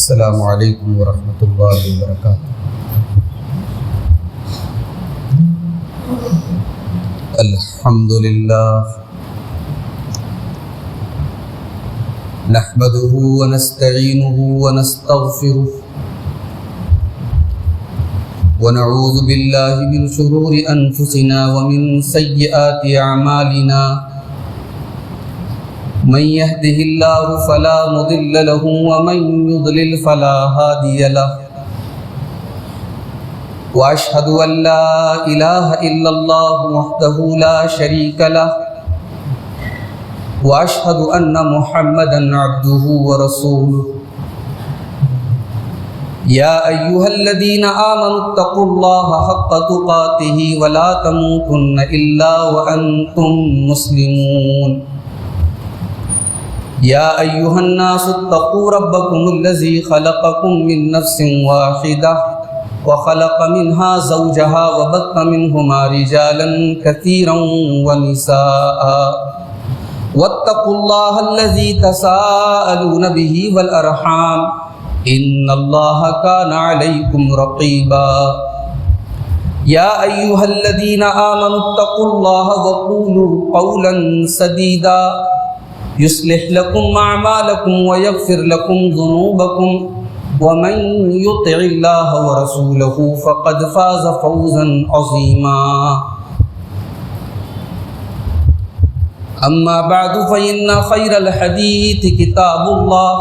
السلام علیکم ورحمۃ اللہ وبرکاتہ۔ الحمد للہ نحمده ونستعینه ونستغفره ونعوذ باللہ من شرور انفسنا ومن سیئات اعمالنا، من يهده الله فلا مضل له ومن يضلل فلا هادي له، واشهد ان لا اله الا الله وحده لا شريك له، واشهد ان محمدا عبده ورسوله۔ يا ايها الذين آمنوا اتقوا الله حق تقاته ولا تموتن الا وانتم مسلمون۔ يا أيها الناس اتقوا ربكم الذي خلقكم من نفس واحدة وخلق منها زوجها وبث منهما رجالا كثيرا ونساء، واتقوا الله الذي تساءلون به والأرحام إن الله كان عليكم رقيبا۔ يا أيها الذين آمنوا اتقوا الله وقولوا قولا سديدا يصلح لكم أعمالكم ويغفر لكم ذنوبكم، ومن يطع الله ورسوله فقد فاز فوزا عظيما۔ أما بعد فإن خير الحديث كتاب الله،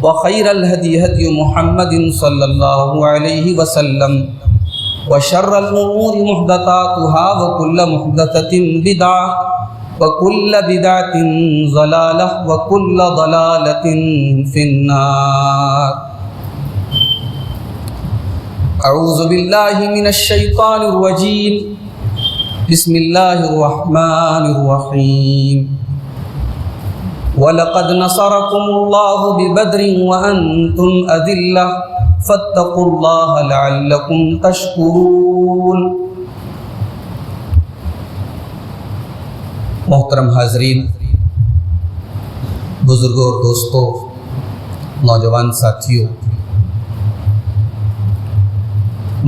وخير الهدي هدي محمد صلى الله عليه وسلم، وشر الأمور محدثاتها وكل محدثة بدعة وَكُلَّ بِدْعَةٍ ضَلَالَةٍ وَكُلَّ ضَلَالَةٍ فِي النَّارِ۔ اعوذ باللہ من الشیطان الرجیم، بسم اللہ الرحمن الرحیم۔ وَلَقَدْ نَصَرَكُمُ اللَّهُ بِبَدْرٍ وَأَنْتُمْ أَذِلَّةٌ فَاتَّقُوا اللَّهَ لَعَلَّكُمْ تَشْكُرُونَ۔ محترم حاضرین، بزرگوں اور دوستوں، نوجوان ساتھیوں،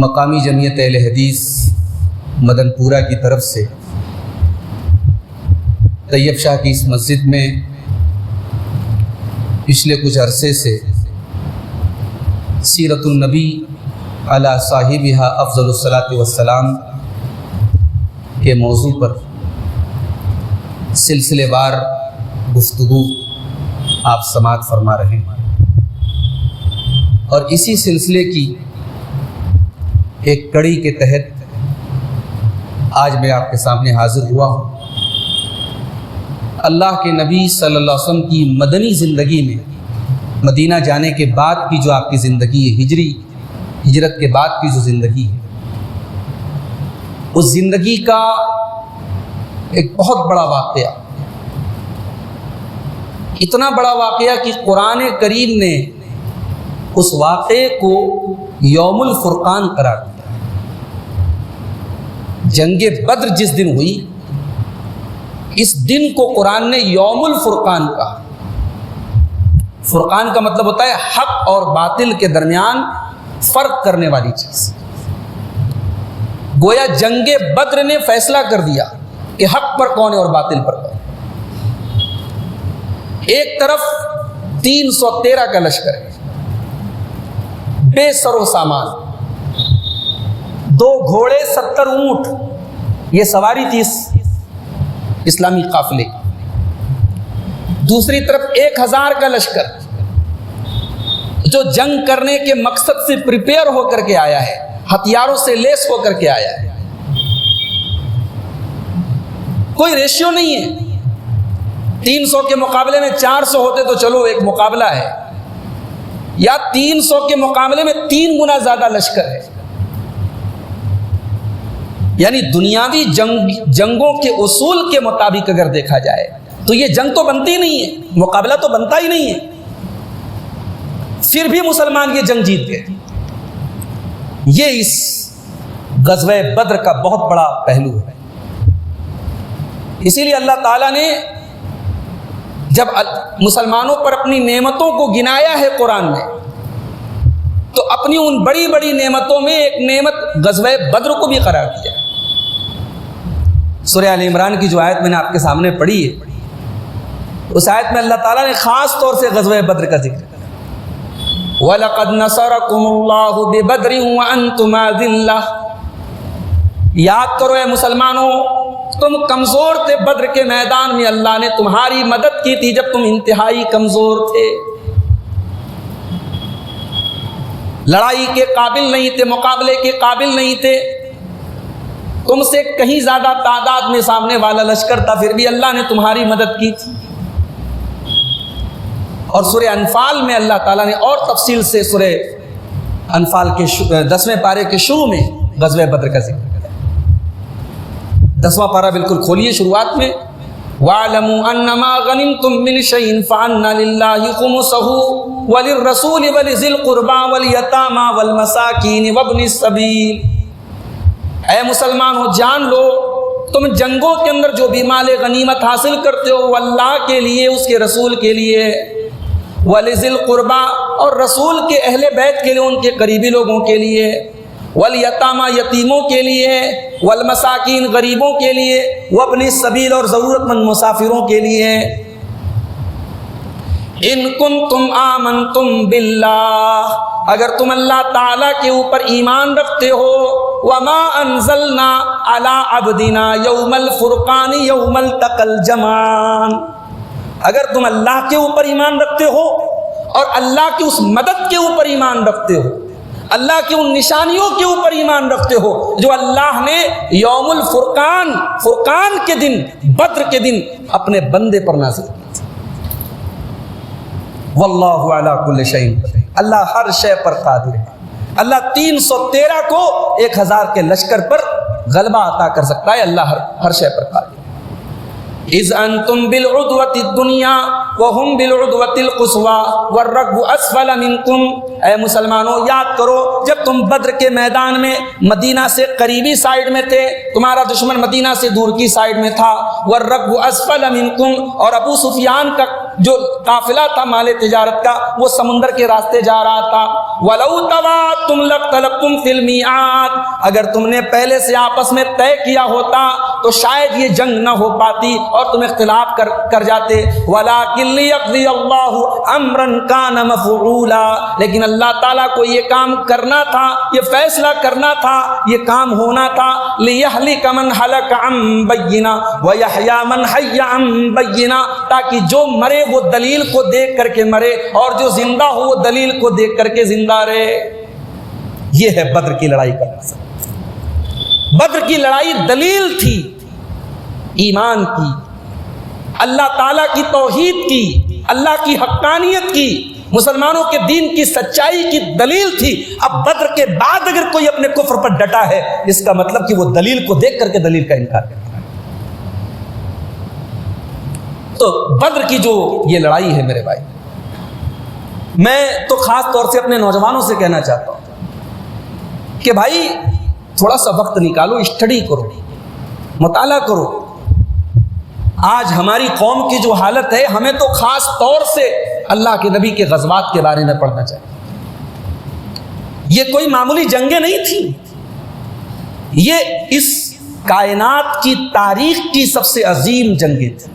مقامی جمعیت اہل حدیث مدن پورہ کی طرف سے طیب شاہ کی اس مسجد میں پچھلے کچھ عرصے سے سیرت النبی علی صاحبہا افضل الصلاۃ والسلام کے موضوع پر سلسلے وار گفتگو آپ سماعت فرما رہے ہیں، اور اسی سلسلے کی ایک کڑی کے تحت آج میں آپ کے سامنے حاضر ہوا ہوں۔ اللہ کے نبی صلی اللہ علیہ وسلم کی مدنی زندگی میں مدینہ جانے کے بعد کی جو آپ کی زندگی ہے، ہجرت کے بعد کی جو زندگی ہے، اس زندگی کا ایک بہت بڑا واقعہ، اتنا بڑا واقعہ کہ قرآن کریم نے اس واقعے کو یوم الفرقان قرار دیا۔ جنگ بدر جس دن ہوئی، اس دن کو قرآن نے یوم الفرقان کہا۔ فرقان کا مطلب ہوتا ہے حق اور باطل کے درمیان فرق کرنے والی چیز۔ گویا جنگ بدر نے فیصلہ کر دیا کہ حق پر کون ہے اور باطل پر کون ہے۔ ایک طرف 313 کا لشکر ہے، بے سر و سامان، 2 گھوڑے 70 اونٹ، یہ سواری تھی اسلامی قافلے۔ دوسری طرف 1000 کا لشکر جو جنگ کرنے کے مقصد سے پریپیئر ہو کر کے آیا ہے، ہتھیاروں سے لیس ہو کر کے آیا ہے۔ کوئی ریشیو نہیں ہے، 300 کے مقابلے میں 400 ہوتے تو چلو ایک مقابلہ ہے، یا 300 کے مقابلے میں 3 گنا زیادہ لشکر ہے۔ یعنی دنیاوی جنگوں کے اصول کے مطابق اگر دیکھا جائے تو یہ جنگ تو بنتی نہیں ہے، مقابلہ تو بنتا ہی نہیں ہے، پھر بھی مسلمان یہ جنگ جیت گئے۔ یہ اس غزوہ بدر کا بہت بڑا پہلو ہے۔ اسی لیے اللہ تعالیٰ نے جب مسلمانوں پر اپنی نعمتوں کو گنایا ہے قرآن میں، اپنی ان بڑی بڑی نعمتوں میں ایک نعمت غزوہ بدر کو بھی قرار دیا ہے۔ سورہ آل عمران کی جو آیت میں نے آپ کے سامنے پڑھی ہے، اس آیت میں اللہ تعالیٰ نے خاص طور سے غزوہ بدر کا ذکر کیا۔ وَلَقَدْ نَصَرَكُمُ اللَّهُ بِبَدْرٍ وَأَنْتُمْ أَذِلَّةٌ، یاد کرو اے مسلمانوں، تم کمزور تھے، بدر کے میدان میں اللہ نے تمہاری مدد کی تھی جب تم انتہائی کمزور تھے، لڑائی کے قابل نہیں تھے، مقابلے کے قابل نہیں تھے، تم سے کہیں زیادہ تعداد میں سامنے والا لشکر تھا، پھر بھی اللہ نے تمہاری مدد کی تھی۔ اور سورہ انفال میں اللہ تعالیٰ نے اور تفصیل سے سورہ انفال کے 10ویں پارے کے شروع میں غزوہ بدر کا ذکر کرا۔ 10واں پارہ بالکل کھولیے شروعات میں، وَاعْلَمُوا أَنَّمَا غَنِمْتُم مِّن شَيْءٍ فَأَنَّ لِلَّهِ خُمُسَهُ وَلِلرَّسُولِ وَلِذِي الْقُرْبَىٰ وَالْيَتَامَىٰ وَالْمَسَاكِينِ وَابْنِ السَّبِيلِ، اے مسلمانوں جان لو، تم جنگوں کے اندر جو بھی مال غنیمت حاصل کرتے ہو وہ اللہ کے لیے، اس کے رسول کے لیے، وَلِذِي الْقُرْبَىٰ اور رسول کے اہل بیت کے لیے، ان کے قریبی لوگوں کے لیے، والیتامہ یتیموں کے لیے، والمساکین غریبوں کے لیے، وابن السبیل اور ضرورت مند مسافروں کے لیے۔ ان کنتم آمنتم باللہ، اگر تم اللہ تعالیٰ کے اوپر ایمان رکھتے ہو، وما انزلنا علی عبدنا یوم الفرقان یوم التقى الجمعان، اگر تم اللہ کے اوپر ایمان رکھتے ہو اور اللہ کی اس مدد کے اوپر ایمان رکھتے ہو، اللہ کی ان نشانیوں کے اوپر ایمان رکھتے ہو جو اللہ نے یوم الفرقان، فرقان کے دن، بدر کے دن اپنے بندے پر نازل کی تھی۔ واللہ علی کل شیء قدیر، اللہ ہر شے پر قادر ہے۔ اللہ 313 کو 1000 کے لشکر پر غلبہ عطا کر سکتا ہے، اللہ ہر شے پر قادر ہے۔ اذ انتم بالعدوۃ الدنیا وهم بالعدوۃ القصوى والركب اسفل منكم، اے مسلمانوں یاد کرو جب تم بدر کے میدان میں مدینہ سے قریبی سائیڈ میں تھے، تمہارا دشمن مدینہ سے دور کی سائیڈ میں تھا، والركب اسفل منكم، اور ابو سفیان کا جو قافلہ تھا مال تجارت کا وہ سمندر کے راستے جا رہا تھا۔ ولو تواعدتم لاختلفتم فی المیعاد، اگر تم نے پہلے سے آپس میں طے کیا ہوتا تو شاید یہ جنگ نہ ہو پاتی اور تم اختلاف کر جاتے۔ ولیکن لیقضی اللہ امرا کان مفعولا، لیکن اللہ تعالیٰ کو یہ کام کرنا تھا، یہ فیصلہ کرنا تھا، یہ کام ہونا تھا۔ لیہلک من ہلک عن بینہ ویحیی من حی عن بینہ، تاکہ جو مرے وہ دلیل کو دیکھ کر کے مرے اور جو زندہ ہو وہ دلیل کو دیکھ کر کے زندہ رہے۔ یہ ہے بدر کی لڑائی کا مقصد۔ بدر کی لڑائی دلیل تھی ایمان کی، اللہ تعالیٰ کی توحید کی، اللہ کی حقانیت کی، مسلمانوں کے دین کی سچائی کی دلیل تھی۔ اب بدر کے بعد اگر کوئی اپنے کفر پر ڈٹا ہے، اس کا مطلب کہ وہ دلیل کو دیکھ کر کے دلیل کا انکار کرتا ہے۔ تو بدر کی جو یہ لڑائی ہے میرے بھائی، میں تو خاص طور سے اپنے نوجوانوں سے کہنا چاہتا ہوں کہ بھائی تھوڑا سا وقت نکالو، اسٹڈی کرو، مطالعہ کرو۔ آج ہماری قوم کی جو حالت ہے، ہمیں تو خاص طور سے اللہ کے نبی کے غزوات کے بارے میں پڑھنا چاہیے۔ یہ کوئی معمولی جنگیں نہیں تھیں، یہ اس کائنات کی تاریخ کی سب سے عظیم جنگیں تھیں،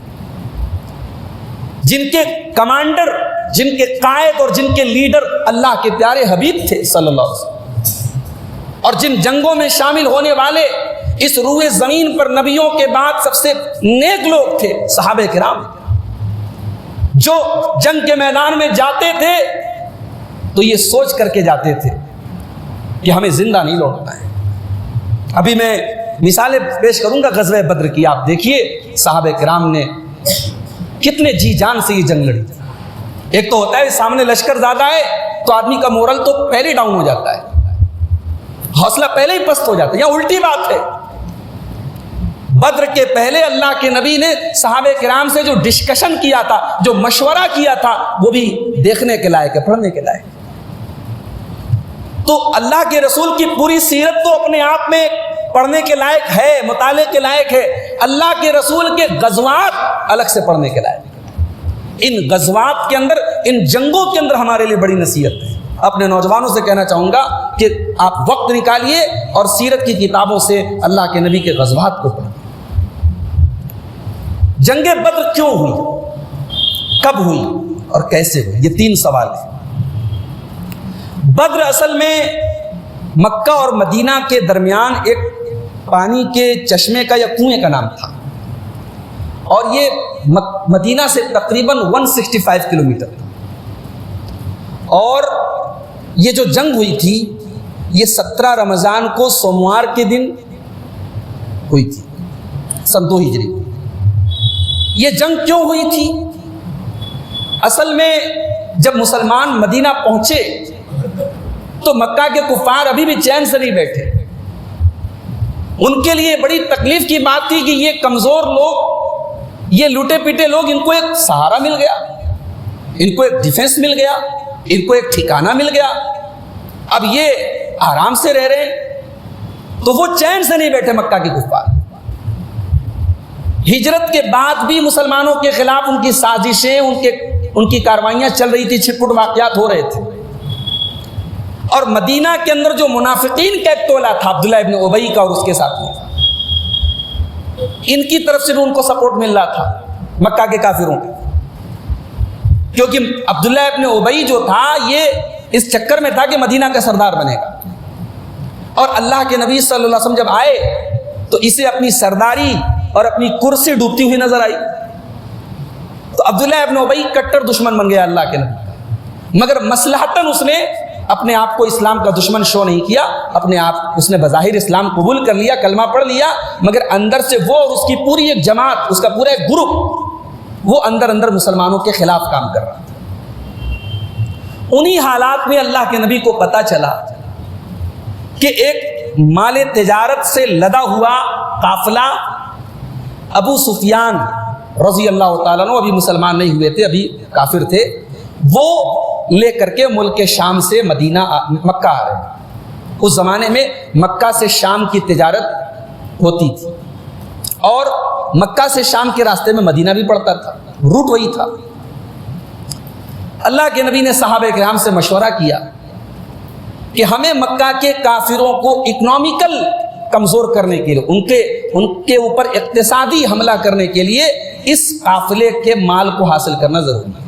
جن کے کمانڈر، جن کے قائد اور جن کے لیڈر اللہ کے پیارے حبیب تھے صلی اللہ علیہ وسلم، اور جن جنگوں میں شامل ہونے والے اس روئے زمین پر نبیوں کے بعد سب سے نیک لوگ تھے صحابہ کرام، جو جنگ کے میدان میں جاتے تھے تو یہ سوچ کر کے جاتے تھے کہ ہمیں زندہ نہیں لوٹنا ہے۔ ابھی میں مثالیں پیش کروں گا غزوہ بدر کی، آپ دیکھیے صحابہ کرام نے کتنے جی جان سے یہ جنگ لڑی۔ ایک تو ہوتا ہے سامنے لشکر زیادہ ہے تو آدمی کا مورل تو پہلے ڈاؤن ہو جاتا ہے، حوصلہ پہلے ہی پست ہو جاتا ہے، یا الٹی بات ہے۔ بدر کے پہلے اللہ کے نبی نے صحابہ کرام سے جو ڈسکشن کیا تھا، جو مشورہ کیا تھا، وہ بھی دیکھنے کے لائق ہے، پڑھنے کے لائق۔ تو اللہ کے رسول کی پوری سیرت تو اپنے آپ میں پڑھنے کے لائق ہے، مطالعے کے لائق ہے، اللہ کے رسول کے غزوات الگ سے پڑھنے کے لائق ہے۔ ان غزوات کے اندر، ان جنگوں کے اندر ہمارے لیے بڑی نصیحت ہے۔ اپنے نوجوانوں سے کہنا چاہوں گا کہ آپ وقت نکالیے اور سیرت کی کتابوں سے اللہ کے نبی کے غزوات کو پڑھیں. جنگ بدر کیوں ہوئی, کب ہوئی اور کیسے ہوئی, یہ 3 سوال ہیں. بدر اصل میں مکہ اور مدینہ کے درمیان ایک پانی کے چشمے کا یا کنویں کا نام تھا, اور یہ مدینہ سے تقریباً 165 کلومیٹر تھا. اور یہ جو جنگ ہوئی تھی یہ 17 رمضان کو سوموار کے دن ہوئی تھی, سن 2 ہجری. یہ جنگ کیوں ہوئی تھی؟ اصل میں جب مسلمان مدینہ پہنچے تو مکہ کے کفار ابھی بھی چین سے نہیں بیٹھے. ان کے لیے بڑی تکلیف کی بات تھی کہ یہ کمزور لوگ, یہ لوٹے پیٹے لوگ, ان کو ایک سہارا مل گیا, ان کو ایک ڈیفنس مل گیا, ان کو ایک ٹھکانہ مل گیا. اب یہ آرام سے رہ رہے ہیں, تو وہ چین سے نہیں بیٹھے مکہ کے کفار. ہجرت کے بعد بھی مسلمانوں کے خلاف ان کی سازشیں, ان کی کاروائیاں چل رہی تھی, چھٹ پٹ واقعات ہو رہے تھے. اور مدینہ کے اندر جو منافقین کا ایک ٹولہ تھا عبداللہ ابن ابی کا اور اس کے ساتھیوں کا, ان کی طرف سے بھی ان کو سپورٹ مل رہا تھا مکہ کے کافروں کا, کیونکہ عبداللہ ابن ابی جو تھا یہ اس چکر میں تھا کہ مدینہ کا سردار بنے گا. اور اللہ کے نبی صلی اللہ علیہ وسلم جب آئے تو اسے اپنی سرداری اور اپنی کرسی ڈوبتی ہوئی نظر آئی. تو عبداللہ ابن ابی کٹر دشمن بن گیا اللہ کے نبی کا, مگر مصلحتاً اس نے اپنے آپ کو اسلام کا دشمن شو نہیں کیا. اپنے آپ اس نے بظاہر اسلام قبول کر لیا, کلمہ پڑھ لیا, مگر اندر سے وہ اور اس کی پوری ایک جماعت, اس کا پورا ایک گروپ, وہ اندر اندر مسلمانوں کے خلاف کام کر رہا تھا. انہی حالات میں اللہ کے نبی کو پتا چلا کہ ایک مال تجارت سے لدا ہوا قافلہ ابو سفیان رضی اللہ تعالیٰ عنہ, ابھی مسلمان نہیں ہوئے تھے, ابھی کافر تھے, وہ لے کر کے ملک شام سے مدینہ مکہ آ رہے ہیں. اس زمانے میں مکہ سے شام کی تجارت ہوتی تھی, اور مکہ سے شام کے راستے میں مدینہ بھی پڑتا تھا, روٹ وہی تھا. اللہ کے نبی نے صحابہ کرام سے مشورہ کیا کہ ہمیں مکہ کے کافروں کو اکنامیکل کمزور کرنے کے لیے, ان کے اوپر اقتصادی حملہ کرنے کے لیے اس قافلے کے مال کو حاصل کرنا ضروری ہے.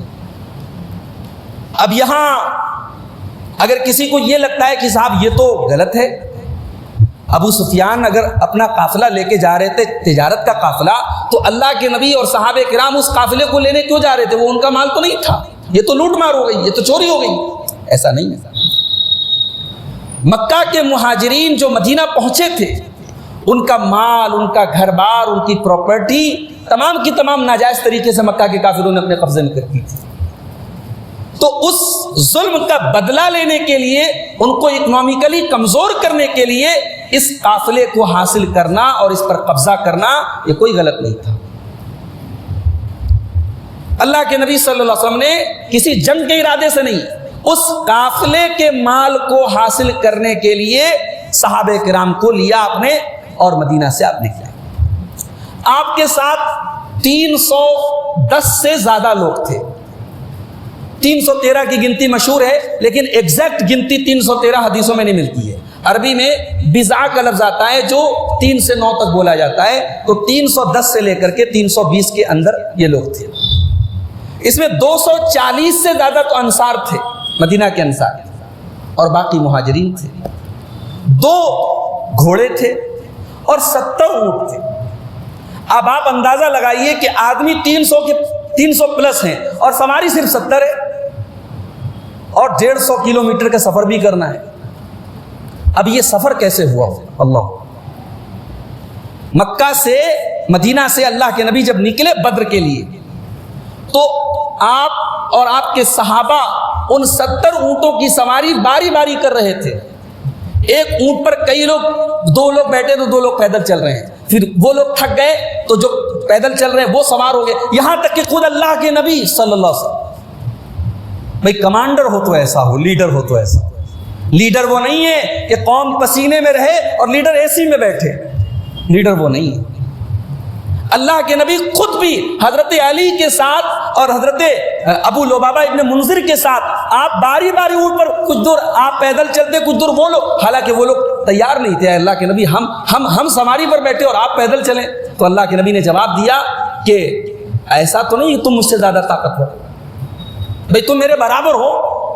اب یہاں اگر کسی کو یہ لگتا ہے کہ صاحب یہ تو غلط ہے, ابو سفیان اگر اپنا قافلہ لے کے جا رہے تھے, تجارت کا قافلہ, تو اللہ کے نبی اور صحابہ کرام اس قافلے کو لینے کیوں جا رہے تھے؟ وہ ان کا مال تو نہیں تھا, یہ تو لوٹ مار ہو گئی, یہ تو چوری ہو گئی. ایسا نہیں ہے. مکہ کے مہاجرین جو مدینہ پہنچے تھے, ان کا مال, ان کا گھر بار, ان کی پراپرٹی تمام کی تمام ناجائز طریقے سے مکہ کے کافروں نے اپنے قبضے میں کر دی تھی. تو اس ظلم کا بدلہ لینے کے لیے, ان کو اکنامیکلی کمزور کرنے کے لیے اس قافلے کو حاصل کرنا اور اس پر قبضہ کرنا یہ کوئی غلط نہیں تھا. اللہ کے نبی صلی اللہ علیہ وسلم نے کسی جنگ کے ارادے سے نہیں, اس قافلے کے مال کو حاصل کرنے کے لیے صحابہ کرام کو لیا آپ نے اور مدینہ سے آپ نکلے. آپ کے ساتھ 310 سے زیادہ لوگ تھے. 313 کی گنتی مشہور ہے, لیکن ایگزیکٹ گنتی 313 حدیثوں میں نہیں ملتی ہے. عربی میں بضع کا لفظ آتا ہے جو 3 سے 9 تک بولا جاتا ہے, تو 310 سے لے کر کے 320 کے اندر یہ لوگ تھے. اس میں 240 سے زیادہ تو انصار تھے, مدینہ کے انصار, اور باقی مہاجرین تھے. 2 گھوڑے تھے اور 70 اونٹ تھے. اب آپ اندازہ لگائیے کہ آدمی 300 پلس ہیں اور سواری صرف 70 ہے, اور 150 کلومیٹر کا سفر بھی کرنا ہے. اب یہ سفر کیسے ہوا؟ اللہ, مکہ سے مدینہ سے اللہ کے نبی جب نکلے بدر کے لیے, تو آپ اور آپ کے صحابہ ان 70 اونٹوں کی سواری باری باری کر رہے تھے. ایک اونٹ پر کئی لوگ, 2 لوگ بیٹھے تو 2 لوگ پیدل چل رہے ہیں, پھر وہ لوگ تھک گئے تو جو پیدل چل رہے ہیں وہ سوار ہو گئے, یہاں تک کہ خود اللہ کے نبی صلی اللہ علیہ وسلم. بھائی کمانڈر ہو تو ایسا ہو, لیڈر ہو تو ایسا ہو. لیڈر وہ نہیں ہے کہ قوم پسینے میں رہے اور لیڈر اے سی میں بیٹھے, لیڈر وہ نہیں ہے. اللہ کے نبی خود بھی حضرت علی کے ساتھ اور حضرت ابو لبابہ ابن منذر کے ساتھ آپ باری باری اونٹ پر کچھ دور آپ پیدل چلتے, کچھ دور وہ لوگ, حالانکہ وہ لوگ تیار نہیں تھے. اللہ کے نبی ہم سواری پر بیٹھے اور آپ پیدل چلیں. تو اللہ کے نبی نے جواب دیا کہ ایسا تو نہیں تم مجھ سے زیادہ طاقتور, بھئی تم میرے برابر ہو,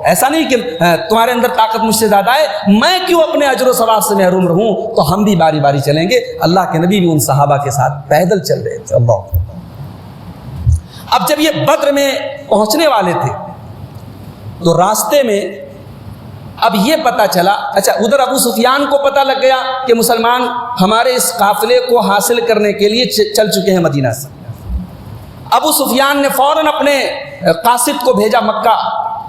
ایسا نہیں کہ تمہارے اندر طاقت مجھ سے زیادہ ہے, میں کیوں اپنے اجر و ثواب سے محروم رہوں, تو ہم بھی باری باری چلیں گے. اللہ کے نبی بھی ان صحابہ کے ساتھ پیدل چل رہے تھے. اللہ. اب جب یہ بدر میں پہنچنے والے تھے تو راستے میں اب یہ پتا چلا, اچھا ادھر ابو سفیان کو پتا لگ گیا کہ مسلمان ہمارے اس قافلے کو حاصل کرنے کے لیے چل چکے ہیں مدینہ سے. ابو سفیان نے فوراً اپنے قاصد کو بھیجا مکہ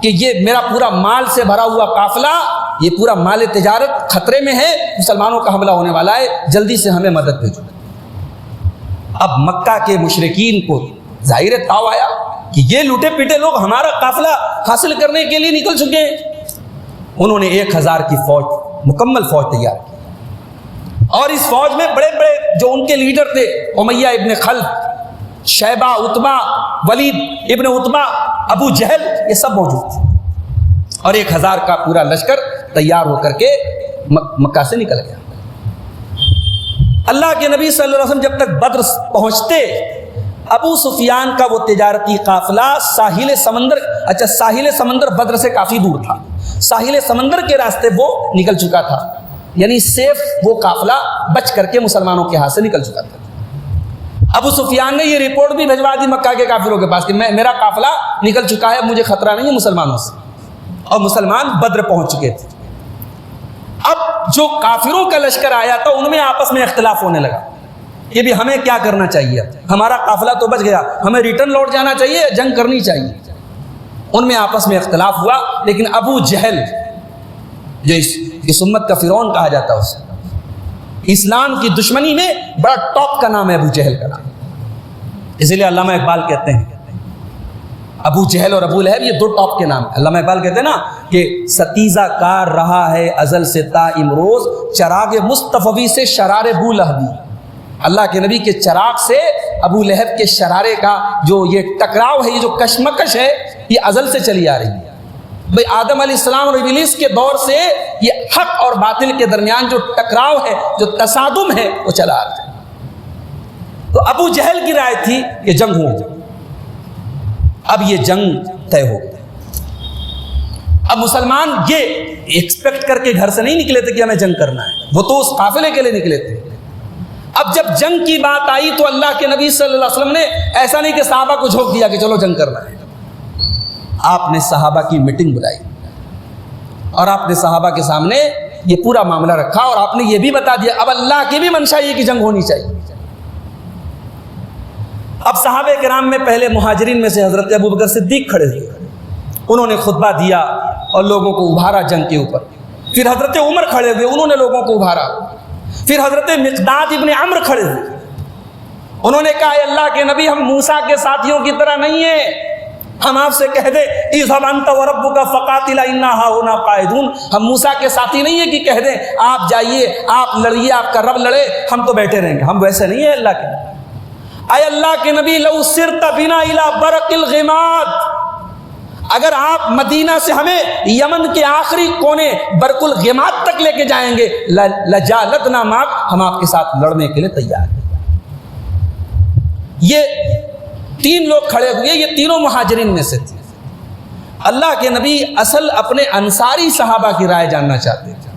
کہ یہ میرا پورا مال سے بھرا ہوا قافلہ, یہ پورا مال تجارت خطرے میں ہے, مسلمانوں کا حملہ ہونے والا ہے, جلدی سے ہمیں مدد بھیجو. اب مکہ کے مشرکین کو ظاہر تاؤ آیا کہ یہ لوٹے پیٹے لوگ ہمارا قافلہ حاصل کرنے کے لیے نکل چکے ہیں. انہوں نے 1000 کی فوج, مکمل فوج تیار کی, اور اس فوج میں بڑے بڑے جو ان کے لیڈر تھے, امیہ ابن خلف, شیبہ, عتبہ, ولید ابن عتبہ, ابو جہل, یہ سب موجود تھے. اور 1000 کا پورا لشکر تیار ہو کر کے مکہ سے نکل گیا. اللہ کے نبی صلی اللہ علیہ وسلم جب تک بدر پہنچتے, ابو سفیان کا وہ تجارتی قافلہ ساحل سمندر, اچھا ساحل سمندر بدر سے کافی دور تھا, ساحل سمندر کے راستے وہ نکل چکا تھا, یعنی سیف وہ قافلہ بچ کر کے مسلمانوں کے ہاتھ سے نکل چکا تھا. ابو سفیان نے یہ رپورٹ بھی بھجوا دی مکہ کے کافروں کے پاس کہ میرا قافلہ نکل چکا ہے, مجھے خطرہ نہیں ہے مسلمانوں سے, اور مسلمان بدر پہنچ چکے تھے. اب جو کافروں کا لشکر آیا تھا ان میں آپس میں اختلاف ہونے لگا کہ بھی ہمیں کیا کرنا چاہیے, ہمارا قافلہ تو بچ گیا, ہمیں ریٹرن لوٹ جانا چاہیے, جنگ کرنی چاہیے. ان میں آپس میں اختلاف ہوا, لیکن ابو جہل جو اس امت کا فرعون کہا جاتا ہے, اسے اسلام کی دشمنی میں بڑا ٹاپ کا نام ہے ابو جہل کا نام. اسی لیے علامہ اقبال کہتے ہیں ابو جہل اور ابو لہب یہ 2 ٹاپ کے نام. علامہ اقبال کہتے ہیں نا کہ ستیزہ کار رہا ہے ازل سے تا امروز, چراغ مصطفی سے شرار بو لہبی. اللہ کے نبی کے چراغ سے ابو لہب کے شرارے کا جو یہ ٹکراؤ ہے, یہ جو کشمکش ہے, یہ ازل سے چلی آ رہی ہے. بھئی آدم علیہ السلام اور ابلیس کے دور سے یہ حق اور باطل کے درمیان جو ٹکراؤ ہے, جو تصادم ہے, وہ چلا آ رہا ہے. تو ابو جہل کی رائے تھی کہ جنگ ہو. اب یہ جنگ طے ہو گئی. اب مسلمان یہ ایکسپیکٹ کر کے گھر سے نہیں نکلے تھے کہ ہمیں جنگ کرنا ہے, وہ تو اس قافلے کے لیے نکلے تھے. اب جب جنگ کی بات آئی تو اللہ کے نبی صلی اللہ علیہ وسلم نے ایسا نہیں کہ صحابہ کو جھونک دیا کہ چلو جنگ کرنا ہے. آپ نے صحابہ کی میٹنگ بلائی اور آپ نے صحابہ کے سامنے یہ پورا معاملہ رکھا, اور آپ نے یہ بھی بتا دیا اب اللہ کی بھی منشا یہ کہ جنگ ہونی چاہیے. اب صحابہ کرام میں پہلے مہاجرین میں سے حضرت ابوبکر صدیق کھڑے ہوئے, انہوں نے خطبہ دیا اور لوگوں کو ابھارا جنگ کے اوپر. پھر حضرت عمر کھڑے ہوئے, انہوں نے لوگوں کو ابھارا. پھر حضرت مقداد ابن عمرو کھڑے ہوئے, انہوں نے کہا اے اللہ کے نبی ہم موسیٰ کے ساتھیوں کی طرح نہیں ہیں, ہم آپ سے کہہ دیں اذهب انت وربک فقاتلا انا هاهنا قاعدون, ہم موسیٰ کے ساتھی نہیں ہیں کہ کہہ دیں آپ جائیے آپ لڑیے آپ کا رب لڑے ہم تو بیٹھے رہیں گے. ہم ویسے نہیں ہیں اللہ کے نبی. اے اللہ کے نبی لو سرت بنا الى برق الغماد, اگر آپ مدینہ سے ہمیں یمن کے آخری کونے برق الغماد تک لے کے جائیں گے لجالتنا معک, ہم آپ کے ساتھ لڑنے کے لیے تیار ہیں. یہ 3 لوگ کھڑے ہوئے, یہ تینوں مہاجرین میں سے تھے. اللہ کے نبی اصل اپنے انصاری صحابہ کی رائے جاننا چاہتے تھے.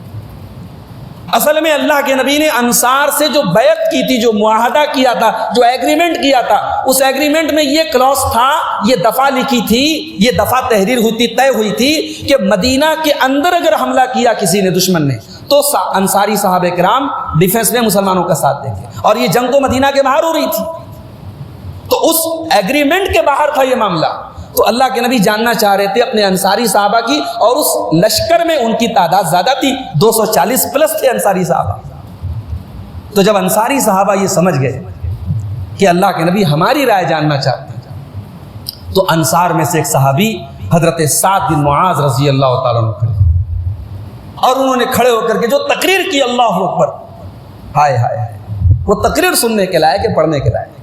اصل میں اللہ کے نبی نے انصار سے جو بیعت کی تھی, جو معاہدہ کیا تھا, جو ایگریمنٹ کیا تھا, اس ایگریمنٹ میں یہ کلوز تھا, یہ دفعہ لکھی تھی, یہ دفعہ تحریر ہوئی تھی, طے ہوئی تھی کہ مدینہ کے اندر اگر حملہ کیا کسی نے دشمن نے تو انصاری صحابہ کرام ڈیفنس میں مسلمانوں کا ساتھ دیں گے. اور یہ جنگ تو مدینہ کے باہر ہو رہی تھی, تو اس ایگریمنٹ کے باہر تھا یہ معاملہ. تو اللہ کے نبی جاننا چاہ رہے تھے اپنے انصاری صحابہ کی, اور اس لشکر میں ان کی تعداد زیادہ تھی, 240 پلس تھے انصاری صحابہ. تو جب انصاری صحابہ یہ سمجھ گئے کہ اللہ کے نبی ہماری رائے جاننا چاہتے ہیں, تو انصار میں سے ایک صحابی حضرت سعد بن معاذ رضی اللہ تعالیٰ عنہ کھڑے, اور انہوں نے کھڑے ہو کر کے جو تقریر کی اللہ اکبر, ہائے ہائے ہائے, وہ تقریر سننے کے لائق ہے, پڑھنے کے لائق.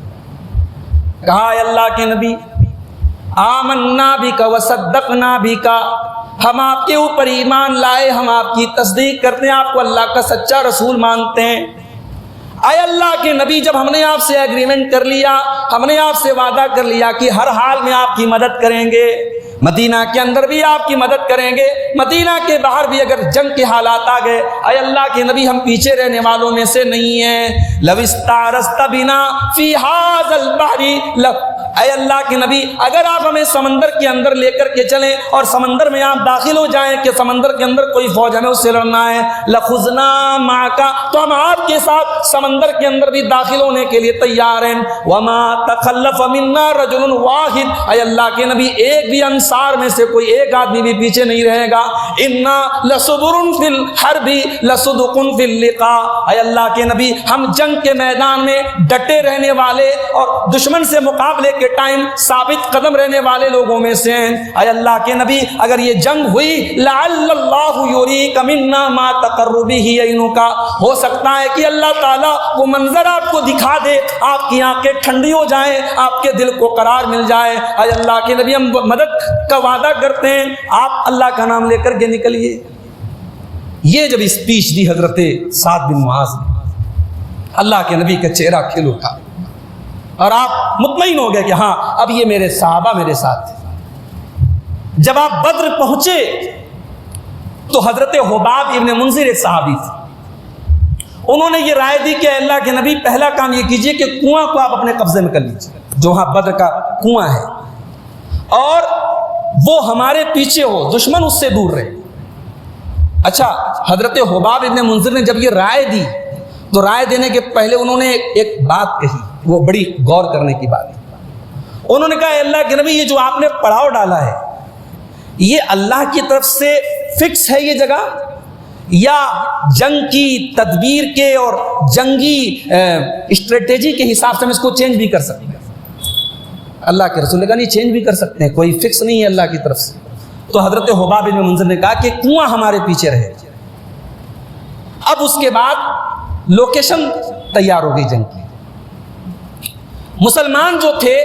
کہا اے اللہ کے نبی آمنا بک وصدقنا بک، ہم آپ کے اوپر ایمان لائے، ہم آپ کی تصدیق کرتے ہیں، آپ کو اللہ کا سچا رسول مانتے ہیں۔ اے اللہ کے نبی جب ہم نے آپ سے ایگریمنٹ کر لیا، ہم نے آپ سے وعدہ کر لیا کہ ہر حال میں آپ کی مدد کریں گے، مدینہ کے اندر بھی آپ کی مدد کریں گے، مدینہ کے باہر بھی اگر جنگ کے حالات آ گئے، اے اللہ کے نبی ہم پیچھے رہنے والوں میں سے نہیں ہیں۔ لو استعرضت بنا فی ھذا البحر، اے اللہ کے نبی اگر آپ ہمیں سمندر کے اندر لے کر کے چلیں اور سمندر میں آپ داخل ہو جائیں کہ سمندر کے اندر کوئی فوج ہمیں اس سے لڑنا ہے، لخذنا معک، تو ہم آپ کے ساتھ سمندر کے اندر بھی داخل ہونے کے لیے تیار ہیں۔ وما تخلف منا رجل واحد، اے اللہ کے نبی ایک بھی انصار میں سے کوئی ایک آدمی بھی پیچھے نہیں رہے گا۔ انا لصبر فی الحرب لصدق فی اللقاء، اے اللہ کے نبی ہم جنگ کے میدان میں ڈٹے رہنے والے اور دشمن سے مقابلے کے ٹائم ثابت قدم رہنے والے لوگوں میں سے ہیں۔ اے اللہ کے نبی اگر یہ جنگ ہوئی لعل اللہ یریک منا ما تقر به عینک، ہو سکتا ہے کہ اللہ تعالیٰ وہ منظر آپ کو دکھا دے، آپ کی آنکھیں ٹھنڈی ہو جائیں، آپ کے دل کو قرار مل جائے۔ اے اللہ کے نبی ہم مدد کا وعدہ کرتے ہیں، آپ اللہ کا نام لے کر کے نکلیے۔ یہ جب اسپیچ دی حضرت سعد بن معاذ نے، اللہ کے نبی کا چہرہ کھل اٹھا اور آپ مطمئن ہو گئے کہ ہاں اب یہ میرے صحابہ میرے ساتھ ہیں۔ جب آپ بدر پہنچے تو حضرت حباب ابن منذر ایک صحابی تھے، انہوں نے یہ رائے دی کہ اللہ کے نبی پہلا کام یہ کیجئے کہ کنواں کو آپ اپنے قبضے میں کر لیجیے، جو وہاں بدر کا کنواں ہے، اور وہ ہمارے پیچھے ہو، دشمن اس سے دور رہے۔ اچھا حضرت حباب ابن منذر نے جب یہ رائے دی تو رائے دینے کے پہلے انہوں نے ایک بات کہی، وہ بڑی غور کرنے کی بات ہے۔ انہوں نے کہا اے اللہ کے نبی یہ جو آپ نے پڑاؤ ڈالا ہے یہ اللہ کی طرف سے فکس ہے یہ جگہ، یا جنگ کی تدبیر کے اور جنگی اسٹریٹجی کے حساب سے ہم اس کو چینج بھی کر سکتے ہیں؟ اللہ کے رسول نے کہا نہیں چینج بھی کر سکتے ہیں، کوئی فکس نہیں ہے اللہ کی طرف سے۔ تو حضرت حباب بن منذر نے کہا کہ کنواں ہمارے پیچھے رہے۔ اب اس کے بعد لوکیشن تیار ہو گئی جنگ کی۔ مسلمان جو تھے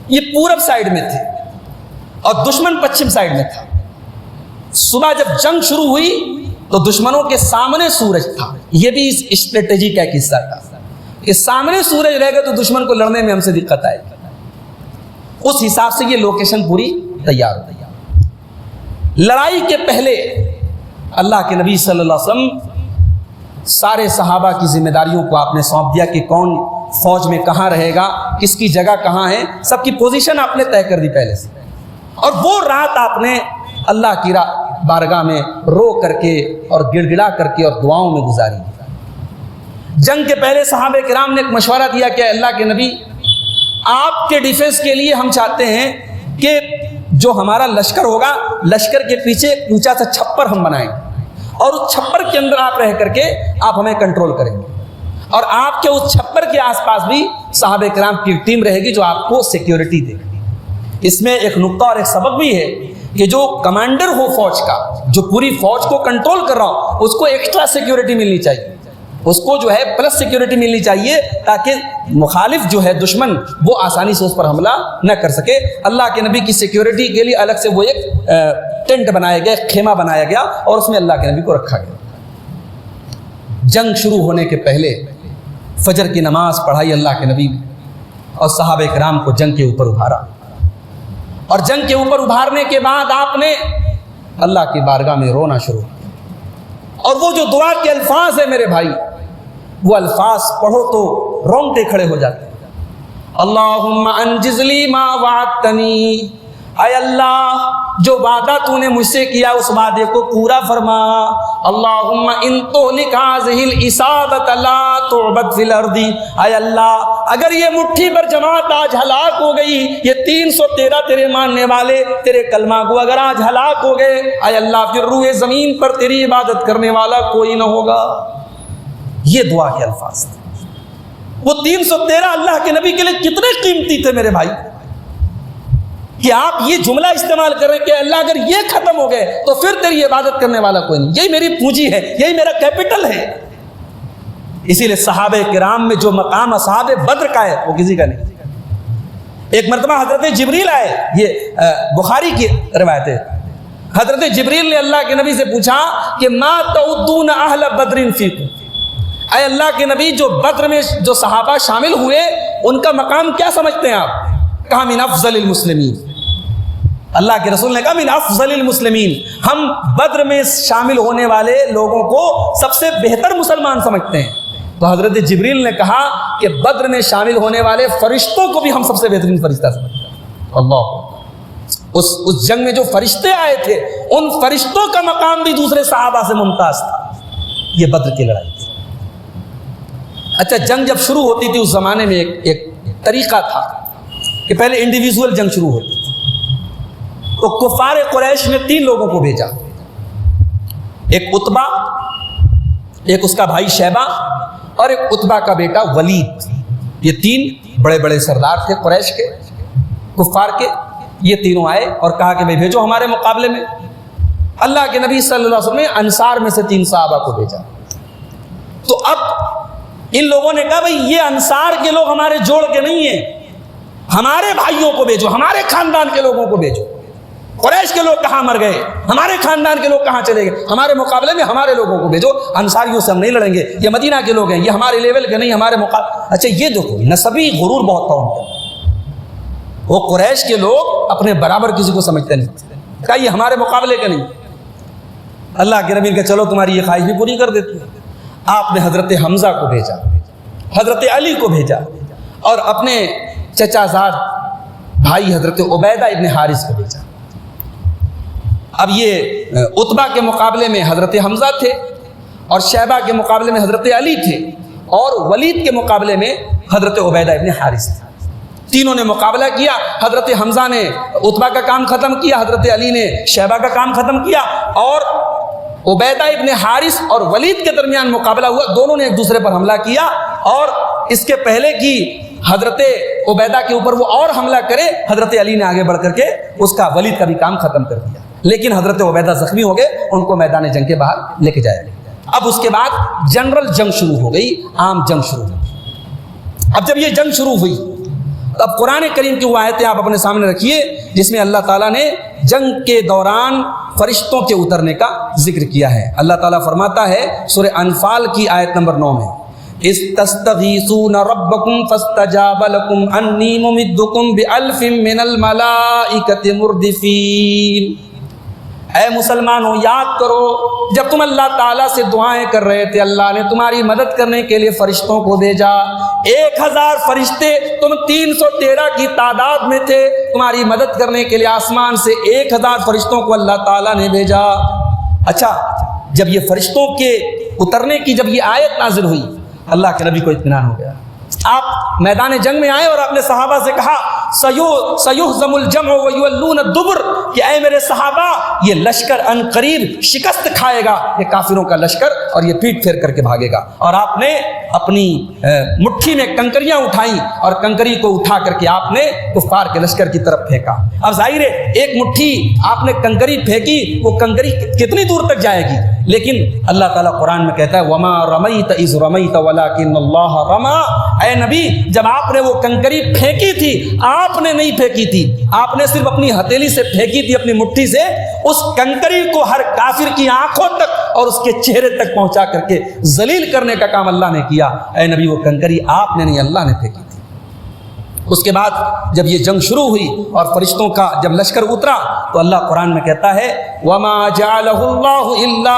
یہ پورب سائیڈ میں تھے اور دشمن پچھم سائیڈ میں تھا۔ صبح جب جنگ شروع ہوئی تو دشمنوں کے سامنے سورج تھا، یہ بھی اس اسٹریٹجی کا ایک حصہ تھا کہ سامنے سورج رہے گا تو دشمن کو لڑنے میں ہم سے دقت آئے گی۔ اس حساب سے یہ لوکیشن پوری تیار ہو گئی۔ لڑائی کے پہلے اللہ کے نبی صلی اللہ علیہ وسلم سارے صحابہ کی ذمہ داریوں کو آپ نے سونپ دیا کہ کون فوج میں کہاں رہے گا، کس کی جگہ کہاں ہے، سب کی پوزیشن آپ نے طے کر دی پہلے سے۔ اور وہ رات آپ نے اللہ کی بارگاہ میں رو کر کے اور گڑ گڑا کر کے اور دعاؤں میں گزاری۔ جنگ کے پہلے صحابہ کرام نے ایک مشورہ دیا کہ اللہ کے نبی آپ کے ڈیفنس کے لیے ہم چاہتے ہیں کہ جو ہمارا لشکر ہوگا لشکر کے پیچھے اونچا سا چھپر ہم بنائیں اور اس چھپر کے اندر آپ رہ کر کے آپ ہمیں کنٹرول کریں گے، اور آپ کے اس چھپر کے آس پاس بھی صحابہ کرام کی ٹیم رہے گی جو آپ کو سیکیورٹی دے گی۔ اس میں ایک نقطہ اور ایک سبق بھی ہے کہ جو کمانڈر ہو فوج کا، جو پوری فوج کو کنٹرول کر رہا ہو، اس کو ایکسٹرا سیکیورٹی ملنی چاہیے، اس کو جو ہے پلس سیکیورٹی ملنی چاہیے تاکہ مخالف جو ہے دشمن وہ آسانی سے اس پر حملہ نہ کر سکے۔ اللہ کے نبی کی سیکیورٹی کے لیے الگ سے وہ ایک ٹینٹ بنایا گیا، خیمہ بنایا گیا اور اس میں اللہ کے نبی کو رکھا گیا۔ جنگ شروع ہونے کے پہلے فجر کی نماز پڑھائی اللہ کے نبی نے اور صحابہ کرام کو جنگ کے اوپر ابھارا، اور جنگ کے اوپر ابھارنے کے بعد آپ نے اللہ کی بارگاہ میں رونا شروع کیا، اور وہ جو دعا کے الفاظ ہیں میرے بھائی، وہ الفاظ پڑھو تو رونگٹے کھڑے ہو جاتے ہیں۔ اللہم انجز لی ما وعدتنی، اے اللہ جو وعدہ تو نے مجھ سے کیا اس وعدے کو پورا فرما۔ اللہم ان تہلک ھذہ العصابۃ لا تعبد فی الارض، اے اللہ اگر یہ مٹھی پر جماعت آج ہلاک ہو گئی، یہ 313 تیرے ماننے والے تیرے کلمہ کو اگر آج ہلاک ہو گئے، اے اللہ پھر روئے زمین پر تیری عبادت کرنے والا کوئی نہ ہوگا۔ یہ دعا کے الفاظ تھے۔ وہ 313 اللہ کے نبی کے لیے کتنے قیمتی تھے میرے بھائی، کہ آپ یہ جملہ استعمال کریں کہ اللہ اگر یہ ختم ہو گئے تو پھر تیری عبادت کرنے والا کوئی نہیں، یہی میری پونجی ہے، یہی میرا کیپٹل ہے۔ اسی لیے صحابہ کرام میں جو مقام اصحاب بدر کا ہے وہ کسی کا نہیں۔ ایک مرتبہ حضرت جبریل آئے، یہ بخاری کی روایت ہے، حضرت جبریل نے اللہ کے نبی سے پوچھا کہ ما تعدون اہل بدر فیکم، اے اللہ کے نبی جو بدر میں جو صحابہ شامل ہوئے ان کا مقام کیا سمجھتے ہیں آپ؟ کہا من افضل المسلمین، اللہ کے رسول نے کہا من افضل المسلمین، ہم بدر میں شامل ہونے والے لوگوں کو سب سے بہتر مسلمان سمجھتے ہیں۔ تو حضرت جبریل نے کہا کہ بدر میں شامل ہونے والے فرشتوں کو بھی ہم سب سے بہترین فرشتہ سمجھتے ہیں۔ اللہ، اس جنگ میں جو فرشتے آئے تھے ان فرشتوں کا مقام بھی دوسرے صحابہ سے ممتاز تھا۔ یہ بدر کی لڑائی تھی۔ اچھا، جنگ جب شروع ہوتی تھی اس زمانے میں ایک طریقہ تھا کہ پہلے انڈیویژول جنگ شروع ہوتی تھی۔ تو کفار قریش نے 3 لوگوں کو بھیجا، ایک عتبہ، ایک اس کا بھائی شیبہ اور ایک عتبہ کا بیٹا ولید۔ یہ 3 بڑے بڑے سردار تھے قریش کے، کفار کے۔ یہ تینوں آئے اور کہا کہ بھائی بھیجو ہمارے مقابلے میں۔ اللہ کے نبی صلی اللہ علیہ وسلم نے انصار میں سے 3 صحابہ کو بھیجا۔ تو اب ان لوگوں نے کہا بھائی یہ انصار کے لوگ ہمارے جوڑ کے نہیں ہیں، ہمارے بھائیوں کو بھیجو، ہمارے خاندان کے لوگوں کو بھیجو۔ قریش کے لوگ کہاں مر گئے، ہمارے خاندان کے لوگ کہاں چلے گئے، ہمارے مقابلے میں ہمارے لوگوں کو بھیجو، انصاریوں سے ہم نہیں لڑیں گے، یہ مدینہ کے لوگ ہیں، یہ ہمارے لیول کے نہیں، ہمارے مقابلے۔ اچھا یہ دیکھو نسبی غرور بہت تھا ان کا، وہ قریش کے لوگ اپنے برابر کسی کو سمجھتے نہیں، کہا یہ ہمارے مقابلے کے نہیں۔ اللہ کے نبی نے کہا چلو تمہاری یہ خواہش بھی پوری کر دیتے ہیں۔ آپ نے حضرت حمزہ کو بھیجا، حضرت علی کو بھیجا اور اپنے چچا زاد بھائی حضرت عبیدہ ابن حارث کو بھیجا۔ اب یہ عتبہ کے مقابلے میں حضرت حمزہ تھے اور شیبہ کے مقابلے میں حضرت علی تھے اور ولید کے مقابلے میں حضرت عبیدہ ابن حارث تھے۔ تینوں نے مقابلہ کیا، حضرت حمزہ نے عتبہ کا کام ختم کیا، حضرت علی نے شیبہ کا کام ختم کیا اور عبیدہ ابن حارث اور ولید کے درمیان مقابلہ ہوا۔ دونوں نے ایک دوسرے پر حملہ کیا اور اس کے پہلے کی حضرت عبیدہ کے اوپر وہ اور حملہ کرے، حضرت علی نے آگے بڑھ کر کے اس کا ولید کا بھی کام ختم کر دیا، لیکن حضرت عبیدہ زخمی ہو گئے، ان کو میدان جنگ کے باہر لے کے جایا گیا۔ اب اس کے بعد جنرل جنگ شروع ہو گئی، عام جنگ شروع ہو گئی۔ اب جب یہ جنگ شروع ہوئی تو اب قرآن کریم کی وہ آیتیں آپ اپنے سامنے رکھیے جس میں اللہ تعالیٰ نے جنگ کے دوران فرشتوں کے اترنے کا ذکر کیا ہے۔ اللہ تعالیٰ فرماتا ہے سورہ انفال کی آیت نمبر 9 میں، استغیثون ربکم فاستجاب لکم انی ممدکم بألف من الملائکۃ مردفین۔ اے مسلمانوں یاد کرو جب تم اللہ تعالیٰ سے دعائیں کر رہے تھے، اللہ نے تمہاری مدد کرنے کے لیے فرشتوں کو بھیجا۔ 1000 فرشتے، تم 313 کی تعداد میں تھے، تمہاری مدد کرنے کے لیے آسمان سے 1000 فرشتوں کو اللہ تعالیٰ نے بھیجا۔ اچھا، جب یہ فرشتوں کے اترنے کی جب یہ آیت نازل ہوئی، اللہ کے نبی کو اطمینان ہو گیا۔ آپ میدان جنگ میں آئے اور آپ نے صحابہ سے کہا سیہزم الجمع ویولون الدبر، کہ اے میرے صحابہ یہ لشکر ان قریب شکست کھائے گا، یہ کافروں کا لشکر، اور یہ پیٹ پھیر کر کے بھاگے گا۔ اور آپ نے اپنی مٹھی میں کنکریاں اٹھائیں اور کنکری کو اٹھا کر کے آپ نے کفار کے لشکر کی طرف پھینکا۔ اب ظاہر ہے ایک مٹھی آپ نے کنکری پھینکی، وہ کنکری کتنی دور تک جائے گی، لیکن اللہ تعالیٰ قرآن میں کہتا ہے وما رمیت اذ رمیت ولکن اللہ رما۔ اے نبی جب آپ نے وہ کنکری پھینکی تھی، آپ نے نہیں پھینکی تھی، آپ نے صرف اپنی ہتھیلی سے پھینکی تھی، اپنی مٹھی سے۔ اس کنکری کو ہر کافر کی آنکھوں تک اور اس کے چہرے تک پہنچا کر کے ذلیل کرنے کا کام اللہ نے کیا۔ اے نبی وہ کنکری آپ نے نہیں، اللہ نے پھینکی تھی۔ اس کے بعد جب یہ جنگ شروع ہوئی اور فرشتوں کا جب لشکر اترا تو اللہ قرآن میں کہتا ہے وما جعلہ اللہ الا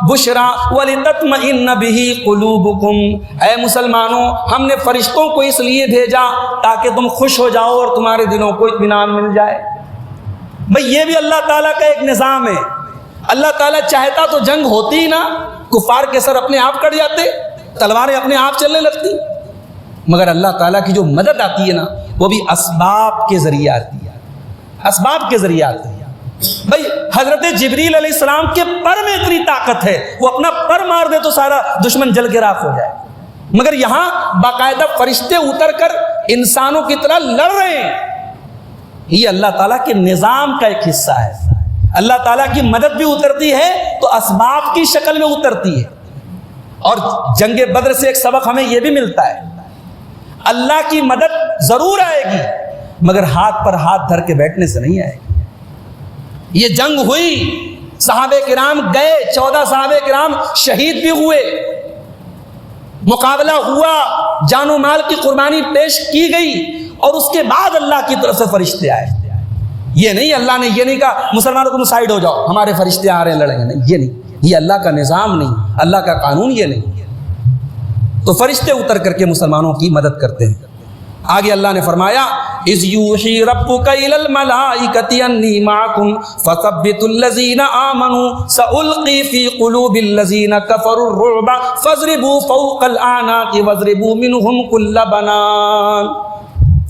بشرا ولتطمئن به قلوبکم۔ اے مسلمانوں ہم نے فرشتوں کو اس لیے بھیجا تاکہ تم خوش ہو جاؤ اور تمہارے دلوں کو اطمینان مل جائے۔ بھئی یہ بھی اللہ تعالیٰ کا ایک نظام ہے۔ اللہ تعالیٰ چاہتا تو جنگ ہوتی ہی نہ، کفار کے سر اپنے آپ کٹ جاتے، تلواریں اپنے آپ چلنے لگتی، مگر اللہ تعالیٰ کی جو مدد آتی ہے نا وہ بھی اسباب کے ذریعے آتی ہے، اسباب کے ذریعے آتی ہے۔ بھائی حضرت جبریل علیہ السلام کے پر میں اتنی طاقت ہے، وہ اپنا پر مار دے تو سارا دشمن جل کے راکھ ہو جائے، مگر یہاں باقاعدہ فرشتے اتر کر انسانوں کی طرح لڑ رہے ہیں۔ یہ اللہ تعالیٰ کے نظام کا ایک حصہ ہے۔ اللہ تعالیٰ کی مدد بھی اترتی ہے تو اسباب کی شکل میں اترتی ہے۔ اور جنگ بدر سے ایک سبق ہمیں یہ بھی ملتا ہے، اللہ کی مدد ضرور آئے گی مگر ہاتھ پر ہاتھ دھر کے بیٹھنے سے نہیں آئے گی۔ یہ جنگ ہوئی، صحابہ کرام گئے، 14 صحابہ کرام شہید بھی ہوئے، مقابلہ ہوا، جان و مال کی قربانی پیش کی گئی، اور اس کے بعد اللہ کی طرف سے فرشتے آئے۔ یہ نہیں اللہ نے یہ نہیں کہا مسلمانوں تم سائڈ ہو جاؤ ہمارے فرشتے آ رہے ہیں لڑیں گے، نہیں، یہ نہیں، یہ اللہ کا نظام نہیں، اللہ کا قانون یہ نہیں۔ تو فرشتے اتر کر کے مسلمانوں کی مدد کرتے ہیں۔ آگے اللہ نے فرمایا اذ یوحی ربک الی الملائکۃ انی معکم فثبتوا الذین آمنوا سألقی فی قلوب الذین کفروا الرعب فاضربوا فوق الاعناق واضربوا منهم کل بنان۔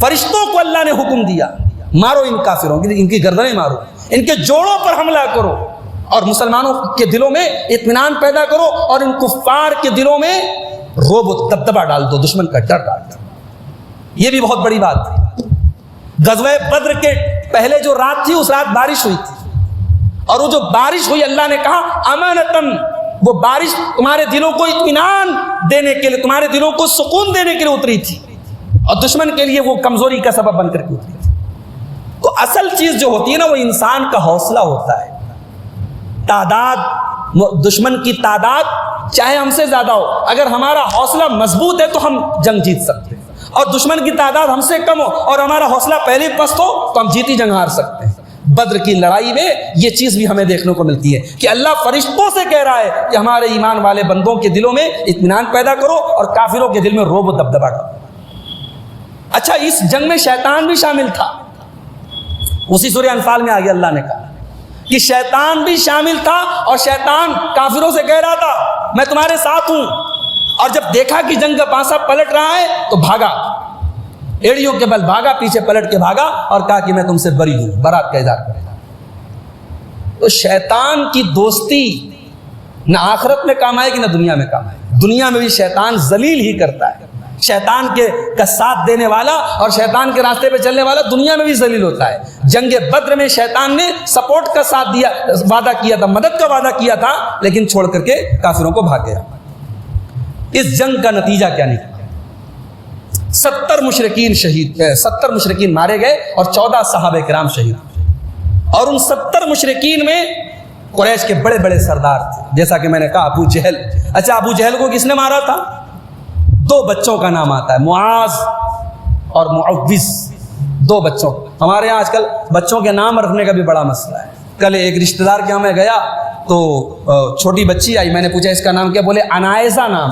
فرشتوں کو اللہ نے حکم دیا مارو ان کافروں کی، ان کی گردنیں مارو، ان کے جوڑوں پر حملہ کرو، اور مسلمانوں کے دلوں میں اطمینان پیدا کرو، اور ان کفار کے دلوں میں رعب و دبدبہ ڈال دو، دشمن کا ڈر ڈال دو۔ یہ بھی بہت بڑی بات ہے۔ غزوہ بدر کے پہلے جو رات تھی اس رات بارش ہوئی تھی، اور وہ جو بارش ہوئی اللہ نے کہا امانتن، وہ بارش تمہارے دلوں کو اطمینان دینے کے لیے، تمہارے دلوں کو سکون دینے کے لیے اتری تھی، اور دشمن کے لیے وہ کمزوری کا سبب بن کر کے اتری تھی۔ تو اصل چیز جو ہوتی ہے نا وہ انسان کا حوصلہ ہوتا ہے۔ تعداد، دشمن کی تعداد چاہے ہم سے زیادہ ہو، اگر ہمارا حوصلہ مضبوط ہے تو ہم جنگ جیت سکتے ہیں، اور دشمن کی تعداد ہم سے کم ہو اور ہمارا حوصلہ پہلے پست ہو تو ہم جیتی جنگ ہار سکتے ہیں۔ بدر کی لڑائی میں یہ چیز بھی ہمیں دیکھنے کو ملتی ہے کہ اللہ فرشتوں سے کہہ رہا ہے کہ ہمارے ایمان والے بندوں کے دلوں میں اطمینان پیدا کرو اور کافروں کے دل میں رعب و دبدبہ ڈالو۔ اچھا، اس جنگ میں شیطان بھی شامل تھا، اسی سورہ انفال میں آگے اللہ نے کہا کہ شیطان بھی شامل تھا، اور شیطان کافروں سے کہہ رہا تھا میں تمہارے ساتھ ہوں، اور جب دیکھا کہ جنگ کا پانسا پلٹ رہا ہے تو بھاگا، ایڑیوں کے بل بھاگا، پیچھے پلٹ کے بھاگا اور کہا کہ میں تم سے بری ہوں، برات کا اظہار کرے گا۔ تو شیطان کی دوستی نہ آخرت میں کام آئے گی نہ دنیا میں کام آئے گی۔ دنیا میں بھی شیطان ذلیل ہی کرتا ہے، شیطان کا ساتھ دینے والا اور شیطان کے راستے پہ چلنے والا دنیا میں بھی ذلیل ہوتا ہے۔ جنگ بدر میں شیطان نے سپورٹ کا ساتھ دیا، وعدہ کیا تھا، مدد کا وعدہ کیا تھا، لیکن چھوڑ کر کے کافروں کو بھاگ گیا۔ اس جنگ کا نتیجہ کیا نکلا؟ 70 مشرکین شہید، 70 مشرکین مارے گئے اور 14 صحابہ کرام شہید ہوئے، اور ان 70 مشرکین میں قریش کے بڑے بڑے سردار تھے، جیسا کہ میں نے کہا ابو جہل۔ اچھا، ابو جہل کو کس نے مارا تھا؟ 2 بچوں کا نام آتا ہے، معاذ اور معوذ، 2 بچوں۔ ہمارے یہاں آج کل بچوں کے نام رکھنے کا بھی بڑا مسئلہ ہے۔ کل ایک رشتہ دار کے یہاں میں گیا تو چھوٹی بچی آئی، میں نے پوچھا اس کا نام کیا؟ بولے عنائزہ نام۔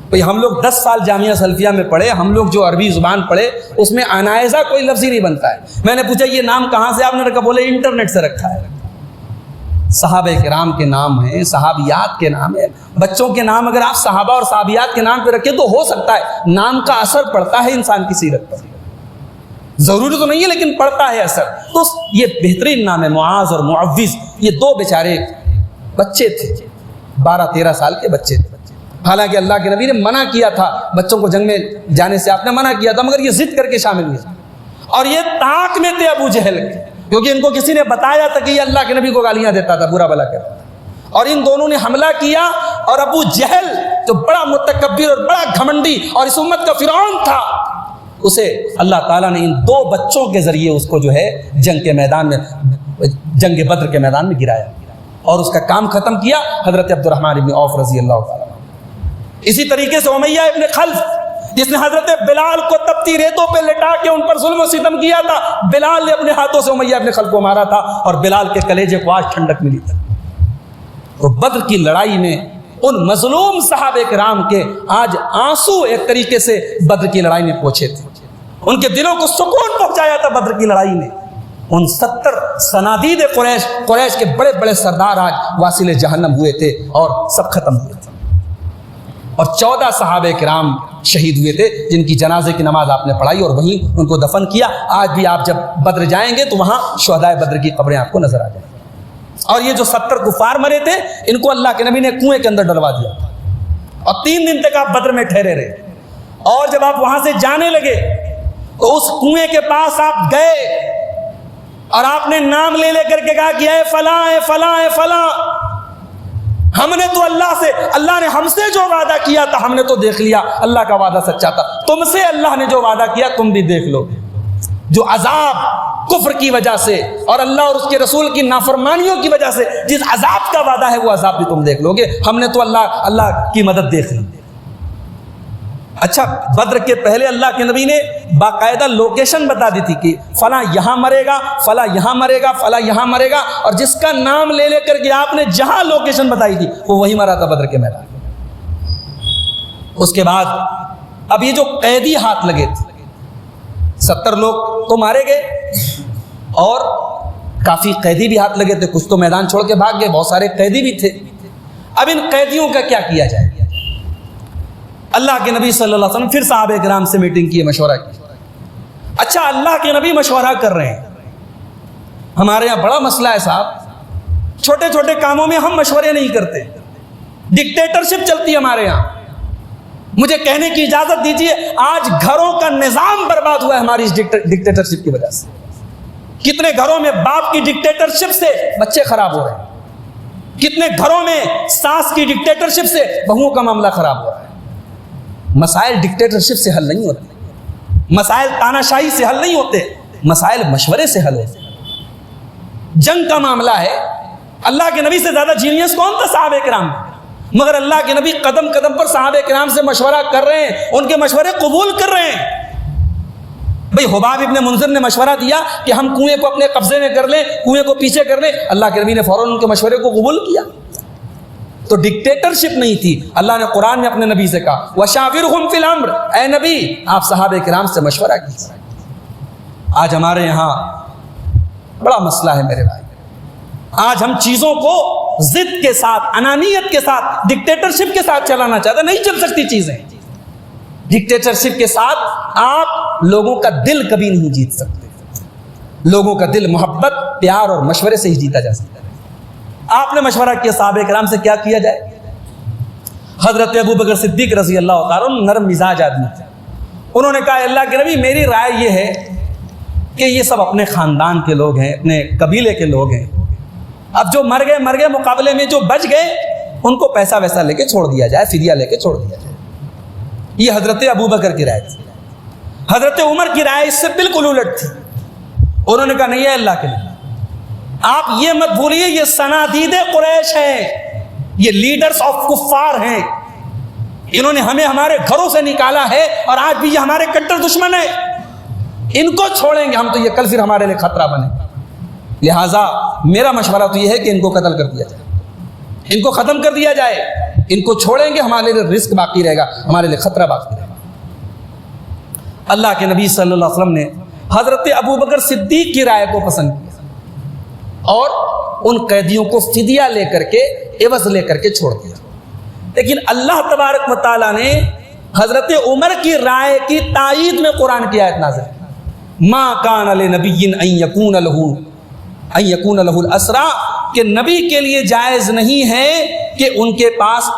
بھئی ہم لوگ 10 سال جامعہ سلفیہ میں پڑھے، ہم لوگ جو عربی زبان پڑھے اس میں عنائزہ کوئی لفظ ہی نہیں بنتا ہے۔ میں نے پوچھا یہ نام کہاں سے آپ نے رکھا؟ بولے انٹرنیٹ سے رکھا ہے۔ صحابہ کرام کے نام ہیں، صحابیات کے نام ہیں، بچوں کے نام اگر آپ صحابہ اور صحابیات کے نام پہ رکھیں تو ہو سکتا ہے نام کا اثر پڑتا ہے انسان کی سیرت پر، ضروری تو نہیں ہے لیکن پڑتا ہے اثر۔ تو یہ بہترین نام ہے معاذ اور معوذ۔ یہ 2 بیچارے بچے تھے، 12-13 سال کے بچے تھے۔ حالانکہ اللہ کے نبی نے منع کیا تھا بچوں کو جنگ میں جانے سے، آپ نے منع کیا تھا، مگر یہ ضد کر کے شامل ہوئے، اور یہ طاق میں تھے ابو جہل کے، کیونکہ ان کو کسی نے بتایا تھا کہ یہ اللہ کے نبی کو گالیاں دیتا تھا، برا بلا کرتا تھا، اور ان دونوں نے حملہ کیا، اور ابو جہل جو بڑا متکبر اور بڑا گھمنڈی اور اس امت کا فرعون تھا، اسے اللہ تعالیٰ نے ان 2 بچوں کے ذریعے اس کو جو ہے جنگ کے میدان میں، جنگ بدر کے میدان میں گرایا اور اس کا کام ختم کیا حضرت عبد الرحمن ابن عوف رضی اللہ تعالیٰ۔ اسی طریقے سے امیہ ابن خلف جس نے حضرت بلال کو تپتی ریتوں پہ لٹا کے ان پر ظلم و ستم کیا تھا، بلال نے اپنے ہاتھوں سے امیہ ابن خلف کو مارا تھا، اور بلال کے کلیجے کو آج ٹھنڈک ملی تھی۔ تو بدر کی لڑائی میں ان مظلوم صحابہ کرام کے آج آنسو ایک طریقے سے بدر کی لڑائی میں پہنچے تھے، ان کے دلوں کو سکون پہنچایا تھا بدر کی لڑائی نے۔ ان 70 صنادید قریش کے بڑے بڑے سردار آج واصل جہنم ہوئے تھے اور سب ختم ہوئے تھے، اور 14 صحابہ کرام شہید ہوئے تھے جن کی جنازے کی نماز آپ نے پڑھائی اور وہیں ان کو دفن کیا۔ آج بھی آپ جب بدر جائیں گے تو وہاں شہدائے بدر کی قبریں آپ کو نظر آ جائیں گی۔ اور یہ جو 70 کفار مرے تھے ان کو اللہ کے نبی نے کنویں کے اندر ڈلوا دیا، اور 3 دن تک آپ بدر میں ٹھہرے رہے، اور جب آپ وہاں سے جانے لگے تو اس کنویں کے پاس آپ گئے اور آپ نے نام لے لے کر کے کہا کہ اے فلاں اے فلاں اے فلاں، ہم نے تو اللہ سے، اللہ نے ہم سے جو وعدہ کیا تھا ہم نے تو دیکھ لیا، اللہ کا وعدہ سچا تھا، تم سے اللہ نے جو وعدہ کیا تم بھی دیکھ لو، جو عذاب کفر کی وجہ سے اور اللہ اور اس کے رسول کی نافرمانیوں کی وجہ سے جس عذاب کا وعدہ ہے وہ عذاب بھی تم دیکھ لو گے، ہم نے تو اللہ کی مدد دیکھ لی۔ اچھا، بدر کے پہلے اللہ کے نبی نے باقاعدہ لوکیشن بتا دی تھی کہ فلاں یہاں مرے گا، فلاں یہاں مرے گا، فلاں یہاں مرے گا، اور جس کا نام لے لے کر کے آپ نے جہاں لوکیشن بتائی تھی وہ وہی مرا تھا بدر کے میدان۔ اس کے بعد اب یہ جو قیدی ہاتھ لگے تھے، 70 لوگ تو مارے گئے اور کافی قیدی بھی ہاتھ لگے تھے، کچھ تو میدان چھوڑ کے بھاگ گئے، بہت سارے قیدی بھی تھے۔ اب ان قیدیوں کا کیا کیا جائے؟ اللہ کے نبی صلی اللہ علیہ وسلم پھر صحابہ کرام سے میٹنگ کی، مشورہ کی۔ اچھا، اللہ کے نبی مشورہ کر رہے ہیں، ہمارے یہاں بڑا مسئلہ ہے صاحب، چھوٹے چھوٹے کاموں میں ہم مشورے نہیں کرتے، ڈکٹیٹرشپ چلتی ہے ہمارے یہاں۔ مجھے کہنے کی اجازت دیجیے، آج گھروں کا نظام برباد ہوا ہے ہماری اس ڈکٹیٹرشپ کی وجہ سے۔ کتنے گھروں میں باپ کی ڈکٹیٹرشپ سے بچے خراب ہو رہے ہیں، کتنے گھروں میں ساس کی ڈکٹیٹرشپ سے بہوؤں کا معاملہ خراب ہو رہا ہے۔ مسائل ڈکٹیٹرشپ سے حل نہیں ہوتے، مسائل تاناشاہی سے حل نہیں ہوتے، مسائل مشورے سے حل ہوتے۔ جنگ کا معاملہ ہے، اللہ کے نبی سے زیادہ جینیس کون تھا؟ صحابہ کرام، مگر اللہ کے نبی قدم قدم پر صحابہ کرام سے مشورہ کر رہے ہیں، ان کے مشورے قبول کر رہے ہیں۔ بھئی حباب ابن منذر نے مشورہ دیا کہ ہم کنویں کو اپنے قبضے میں کر لیں، کنویں کو پیچھے کر لیں، اللہ کے نبی نے فوراً ان کے مشورے کو قبول کیا۔ تو ڈکٹیٹرشپ نہیں تھی۔ اللہ نے قرآن میں اپنے نبی سے کہا وَشَاوِرْهُمْ فِي الْأَمْرِ، اے نبی آپ صحابہ کرام سے مشورہ کیجیے۔ آج ہمارے یہاں بڑا مسئلہ ہے میرے بھائی، آج ہم چیزوں کو ضد کے ساتھ، انانیت کے ساتھ، ڈکٹیٹرشپ کے ساتھ چلانا چاہتے، نہیں چل سکتی چیزیں۔ ڈکٹیٹرشپ کے ساتھ آپ لوگوں کا دل کبھی نہیں جیت سکتے، لوگوں کا دل محبت، پیار اور مشورے سے ہی جیتا جا سکتا ہے۔ آپ نے مشورہ کیا صحابہ کرام سے کیا کیا جائے؟ حضرت ابو بکر صدیق رضی اللہ تعالیٰ عنہ نرم مزاج آدمی تھے، انہوں نے کہا اللہ کے نبی میری رائے یہ ہے کہ یہ سب اپنے خاندان کے لوگ ہیں، اپنے قبیلے کے لوگ ہیں، اب جو مر گئے مقابلے میں جو بچ گئے ان کو پیسہ ویسا لے کے چھوڑ دیا جائے، فدیہ لے کے چھوڑ دیا جائے۔ یہ حضرت ابو بکر کی رائے تھی۔ حضرت عمر کی رائے اس سے بالکل الٹ تھی، انہوں نے کہا نہیں ہے اللہ کے نبی آپ یہ مت بھولیے یہ صنادید قریش ہیں، یہ لیڈرز آف کفار ہیں، انہوں نے ہمیں ہمارے گھروں سے نکالا ہے اور آج بھی یہ ہمارے کٹر دشمن ہیں، ان کو چھوڑیں گے ہم تو یہ کل پھر ہمارے لیے خطرہ بنے، لہٰذا میرا مشورہ تو یہ ہے کہ ان کو قتل کر دیا جائے، ان کو ختم کر دیا جائے، ان کو چھوڑیں گے ہمارے لیے رزق باقی رہے گا، ہمارے لیے خطرہ باقی رہے گا۔ اللہ کے نبی صلی اللہ علیہ وسلم نے حضرت ابو بکر صدیق کی رائے کو پسند کیا اور ان قیدیوں کو فدیہ لے کر کے، عوض لے کر کے چھوڑ دیا۔ لیکن اللہ تبارک و تعالیٰ نے حضرت عمر کی رائے کی تائید میں قرآن کی آیت نازل کی، ما کان لنبی ان یکون لہ الاسریٰ، کہ نبی کے لیے جائز نہیں ہے کہ ان کے پاس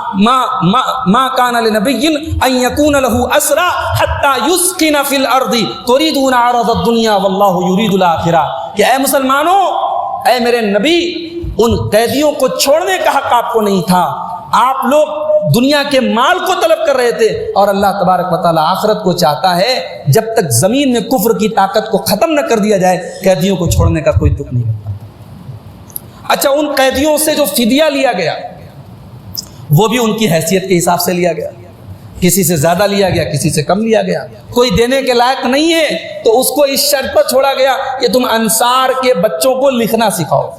ما کان لنبی ان یکون لہ اسریٰ حتی یسکن فی الارض تریدون عرض الدنیا واللہ یرید الآخرہ، کہ اے مسلمانوں، اے میرے نبی، ان قیدیوں کو چھوڑنے کا حق آپ کو نہیں تھا، آپ لوگ دنیا کے مال کو طلب کر رہے تھے، اور اللہ تبارک و تعالیٰ آخرت کو چاہتا ہے، جب تک زمین میں کفر کی طاقت کو ختم نہ کر دیا جائے قیدیوں کو چھوڑنے کا کوئی دکھ نہیں ہوتا۔ اچھا، ان قیدیوں سے جو فدیہ لیا گیا وہ بھی ان کی حیثیت کے حساب سے لیا گیا، کسی سے زیادہ لیا گیا، کسی سے کم لیا گیا، کوئی دینے کے لائق نہیں ہے تو اس کو اس شرط پر چھوڑا گیا کہ تم انصار کے بچوں کو لکھنا سکھاؤ،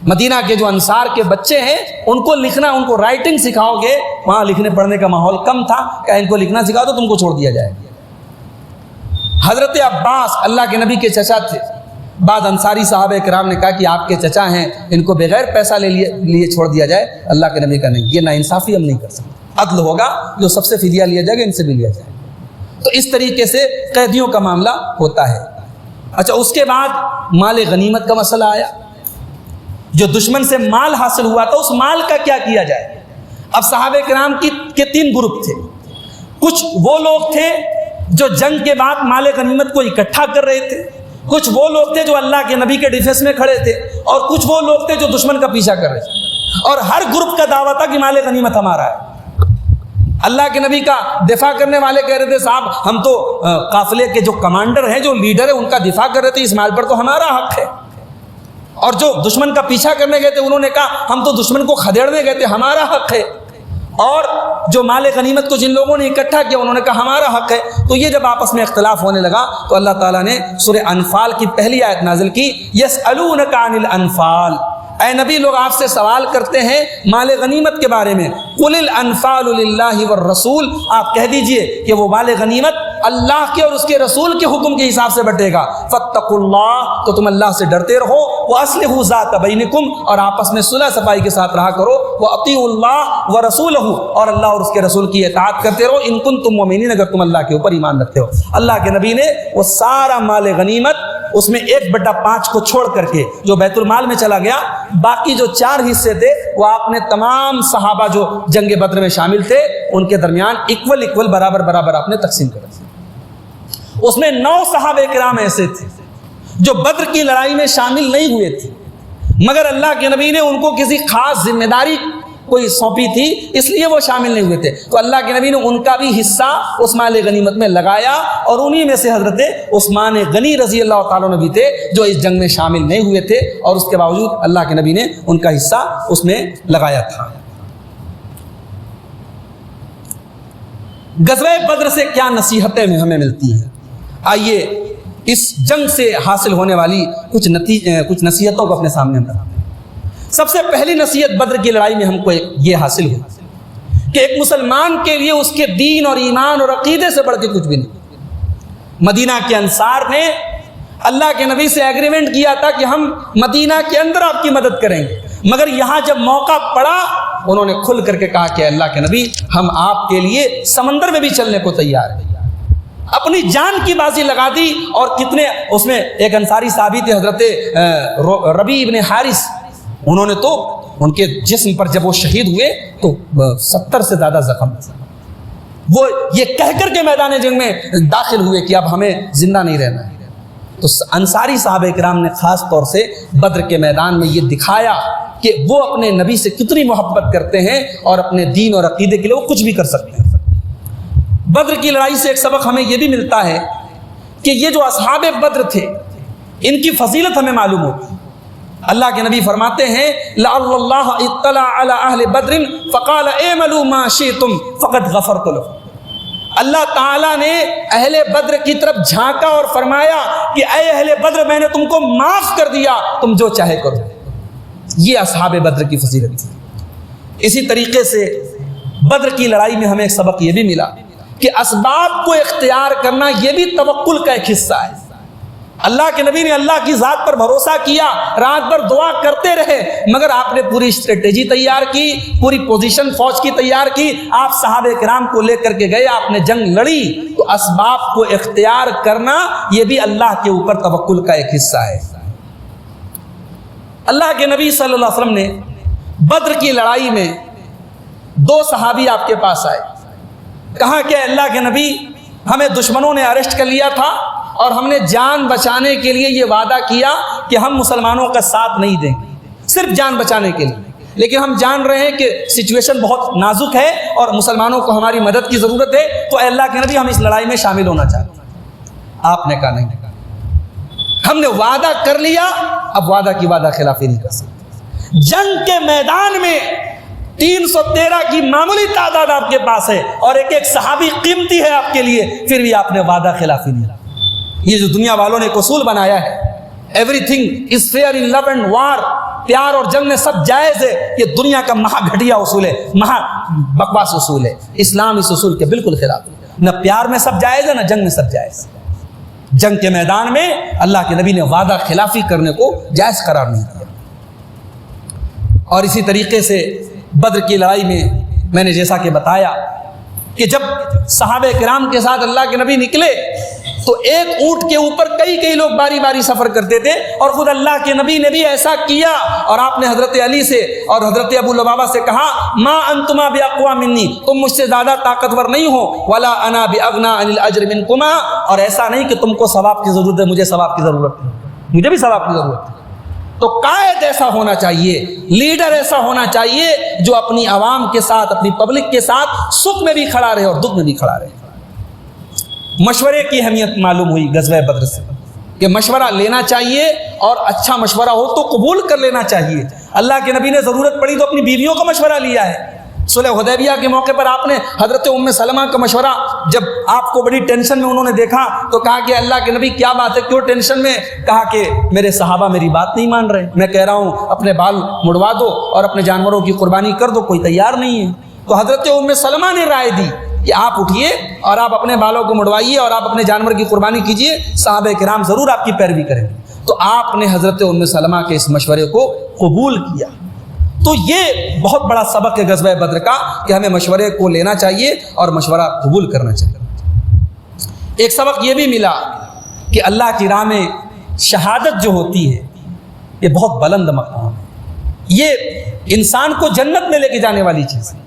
مدینہ کے جو انصار کے بچے ہیں ان کو لکھنا، ان کو رائٹنگ سکھاؤ گے، وہاں لکھنے پڑھنے کا ماحول کم تھا، کہ ان کو لکھنا سکھاؤ تو تم کو چھوڑ دیا جائے۔ حضرت عباس اللہ کے نبی کے چچا تھے، بعد انصاری صحابہ کرام نے کہا کہ آپ کے چچا ہیں، ان کو بغیر پیسہ لے لیے چھوڑ دیا جائے، اللہ کے نبی کا نہیں، یہ ناانصافی ہم نہیں کر سکتے، عدل ہوگا، جو سب سے فدیہ لیا جائے گا ان سے بھی لیا جائے گا۔ تو اس طریقے سے قیدیوں کا معاملہ ہوتا ہے۔ اچھا، اس کے بعد مال غنیمت کا مسئلہ آیا، جو دشمن سے مال حاصل ہوا تھا اس مال کا کیا کیا جائے؟ اب صحابہ کرام کے 3 گروپ تھے، کچھ وہ لوگ تھے جو جنگ کے بعد مال غنیمت کو اکٹھا کر رہے تھے، کچھ وہ لوگ تھے جو اللہ کے نبی کے ڈیفینس میں کھڑے تھے، اور کچھ وہ لوگ تھے جو دشمن کا پیچھا کر رہے تھے۔ اور ہر گروپ کا دعویٰ تھا کہ مال غنیمت ہمارا ہے. اللہ کے نبی کا دفاع کرنے والے کہہ رہے تھے صاحب ہم تو قافلے کے جو کمانڈر ہیں، جو لیڈر ہیں، ان کا دفاع کر رہے تھے، اس مال پر تو ہمارا حق ہے. اور جو دشمن کا پیچھا کرنے گئے تھے انہوں نے کہا ہم تو دشمن کو کھدیڑنے گئے تھے، ہمارا حق ہے. اور جو مال غنیمت کو جن لوگوں نے اکٹھا کیا انہوں نے کہا ہمارا حق ہے. تو یہ جب آپس میں اختلاف ہونے لگا تو اللہ تعالیٰ نے سورہ انفال کی پہلی آیت نازل کی، یسألونک عن الانفال، اے نبی لوگ آپ سے سوال کرتے ہیں مال غنیمت کے بارے میں. قل الانفال للہ والرسول، آپ کہہ دیجئے کہ وہ مال غنیمت اللہ کے اور اس کے رسول کے حکم کے حساب سے بٹے گا. فاتقوا اللہ، تو تم اللہ سے ڈرتے رہو. واصلحوا ذات بینکم، اور آپس میں صلح صفائی کے ساتھ رہا کرو. واطیعوا اللہ ورسولہ، اور اللہ اور اس کے رسول کی اطاعت کرتے رہو. ان کنتم مؤمنین، اگر تم اللہ کے اوپر ایمان رکھتے ہو. اللہ کے نبی نے وہ سارا مال غنیمت، اس میں 1/5 کو چھوڑ کر کے جو بیت المال میں چلا گیا، باقی جو 4 حصے تھے وہ آپ نے تمام صحابہ جو جنگ بدر میں شامل تھے ان کے درمیان اکول برابر آپ نے تقسیم کر دیا. اس میں 9 صحابہ کرام ایسے تھے جو بدر کی لڑائی میں شامل نہیں ہوئے تھے، مگر اللہ کے نبی نے ان کو کسی خاص ذمہ داری کوئی سونپی تھی، اس لیے وہ شامل نہیں ہوئے تھے. تو اللہ کے نبی نے ان کا بھی حصہ اس مال غنیمت میں لگایا، اور انہی میں سے حضرت عثمان غنی رضی اللہ تعالیٰ عنہ بھی تھے جو اس جنگ میں شامل نہیں ہوئے تھے، اور اس کے باوجود اللہ کے نبی نے ان کا حصہ اس میں لگایا تھا. غزوہ بدر سے کیا نصیحتیں ہمیں ملتی ہیں؟ آئیے اس جنگ سے حاصل ہونے والی کچھ نصیحتوں کو اپنے سامنے رکھتے ہیں. سب سے پہلی نصیحت بدر کی لڑائی میں ہم کو یہ حاصل ہوئی کہ ایک مسلمان کے لیے اس کے دین اور ایمان اور عقیدے سے بڑھ کے کچھ بھی نہیں. مدینہ کے انصار نے اللہ کے نبی سے ایگریمنٹ کیا تھا کہ ہم مدینہ کے اندر آپ کی مدد کریں گے، مگر یہاں جب موقع پڑا انہوں نے کھل کر کے کہا کہ اللہ کے نبی ہم آپ کے لیے سمندر میں بھی چلنے کو تیار ہیں. اپنی جان کی بازی لگا دی. اور کتنے اس میں ایک انصاری صحابی تھے حضرت ربیع ابن حارث، انہوں نے تو ان کے جسم پر جب وہ شہید ہوئے تو 70 سے زیادہ زخم، وہ یہ کہہ کر کے میدان جنگ میں داخل ہوئے کہ اب ہمیں زندہ نہیں رہنا ہے. تو انصاری صحابہ کرام نے خاص طور سے بدر کے میدان میں یہ دکھایا کہ وہ اپنے نبی سے کتنی محبت کرتے ہیں اور اپنے دین اور عقیدے کے لیے وہ کچھ بھی کر سکتے ہیں. بدر کی لڑائی سے ایک سبق ہمیں یہ بھی ملتا ہے کہ یہ جو اصحاب بدر تھے ان کی فضیلت ہمیں معلوم ہوتی. اللہ کے نبی فرماتے ہیں لعل اللہ اطلع علی اہل بدر فقال اعملوا ما شئتم فقد غفرت لكم. اللہ تعالیٰ نے اہل بدر کی طرف جھانکا اور فرمایا کہ اے اہل بدر میں نے تم کو معاف کر دیا، تم جو چاہے کرو. یہ اصحاب بدر کی فضیلت تھی. اسی طریقے سے بدر کی لڑائی میں ہمیں ایک سبق یہ بھی ملا کہ اسباب کو اختیار کرنا یہ بھی توکل کا ایک حصہ ہے. اللہ کے نبی نے اللہ کی ذات پر بھروسہ کیا، رات بھر دعا کرتے رہے، مگر آپ نے پوری اسٹریٹجی تیار کی، پوری پوزیشن فوج کی تیار کی، آپ صحابہ کرام کو لے کر کے گئے، آپ نے جنگ لڑی. تو اسباب کو اختیار کرنا یہ بھی اللہ کے اوپر توکل کا ایک حصہ ہے. اللہ کے نبی صلی اللہ علیہ وسلم نے بدر کی لڑائی میں 2 صحابی آپ کے پاس آئے، کہا کہ اللہ کے نبی ہمیں دشمنوں نے اریسٹ کر لیا تھا اور ہم نے جان بچانے کے لیے یہ وعدہ کیا کہ ہم مسلمانوں کا ساتھ نہیں دیں گے، صرف جان بچانے کے لیے، لیکن ہم جان رہے ہیں کہ سچویشن بہت نازک ہے اور مسلمانوں کو ہماری مدد کی ضرورت ہے، تو اے اللہ کے نبی ہم اس لڑائی میں شامل ہونا چاہتے ہیں. آپ نے کہا نہیں، ہم نے وعدہ کر لیا، اب وعدہ کی وعدہ خلافی نہیں کر سکتے. جنگ کے میدان میں 313 کی معمولی تعداد آپ کے پاس ہے اور ایک صحابی قیمتی ہے آپ کے لیے، پھر بھی آپ نے وعدہ خلافی نہیں. یہ جو دنیا والوں نے ایک اصول بنایا ہے، everything is fair in love and war, پیار اور جنگ میں سب جائز ہے، یہ دنیا کا مہا گھٹیا اصول ہے، مہا بکواس اصول ہے. اسلام اس اصول کے بالکل خلاف ہے. نہ پیار میں سب جائز ہے، نہ جنگ میں سب جائز ہے. جنگ کے میدان میں اللہ کے نبی نے وعدہ خلافی کرنے کو جائز قرار نہیں دیا. اور اسی طریقے سے بدر کی لڑائی میں نے جیسا کہ بتایا کہ جب صحابہ کرام کے ساتھ اللہ کے نبی نکلے تو ایک اونٹ کے اوپر کئی لوگ باری باری سفر کرتے تھے، اور خود اللہ کے نبی نے بھی ایسا کیا. اور آپ نے حضرت علی سے اور حضرت ابو لبابہ سے کہا ما انتما باقوا منی، تم مجھ سے زیادہ طاقتور نہیں ہو، ولا انا باغنا عن الاجر منکما، اور ایسا نہیں کہ تم کو ثواب کی ضرورت ہے، مجھے ثواب کی ضرورت ہے، مجھے بھی ثواب کی ضرورت ہے. تو قائد ایسا ہونا چاہیے, لیڈر ایسا ہونا چاہیے جو اپنی عوام کے ساتھ, اپنی پبلک کے ساتھ سکھ میں بھی کھڑا رہے اور دکھ میں بھی کھڑا رہے. مشورے کی اہمیت معلوم ہوئی غزوہ بدر سے کہ مشورہ لینا چاہیے اور اچھا مشورہ ہو تو قبول کر لینا چاہیے. اللہ کے نبی نے ضرورت پڑی تو اپنی بیویوں کا مشورہ لیا ہے. صلح حدیبیہ کے موقع پر آپ نے حضرت ام سلمہ کا مشورہ, جب آپ کو بڑی ٹینشن میں انہوں نے دیکھا تو کہا کہ اللہ کے نبی کیا بات ہے, کیوں ٹینشن میں؟ کہا کہ میرے صحابہ میری بات نہیں مان رہے, میں کہہ رہا ہوں اپنے بال مڑوا دو اور اپنے جانوروں کی قربانی کر دو, کوئی تیار نہیں ہے. تو حضرت ام سلمہ نے رائے دی کہ آپ اٹھیے اور آپ اپنے بالوں کو مڑوائیے اور آپ اپنے جانور کی قربانی کیجیے, صحابہ کرام ضرور آپ کی پیروی کریں گے. تو آپ نے حضرت ام سلمہ کے اس مشورے کو قبول کیا. تو یہ بہت بڑا سبق ہے غزوہ بدر کا کہ ہمیں مشورے کو لینا چاہیے اور مشورہ قبول کرنا چاہیے. ایک سبق یہ بھی ملا کہ اللہ کی راہ میں شہادت جو ہوتی ہے یہ بہت بلند مقام ہے, یہ انسان کو جنت میں لے کے جانے والی چیز ہے.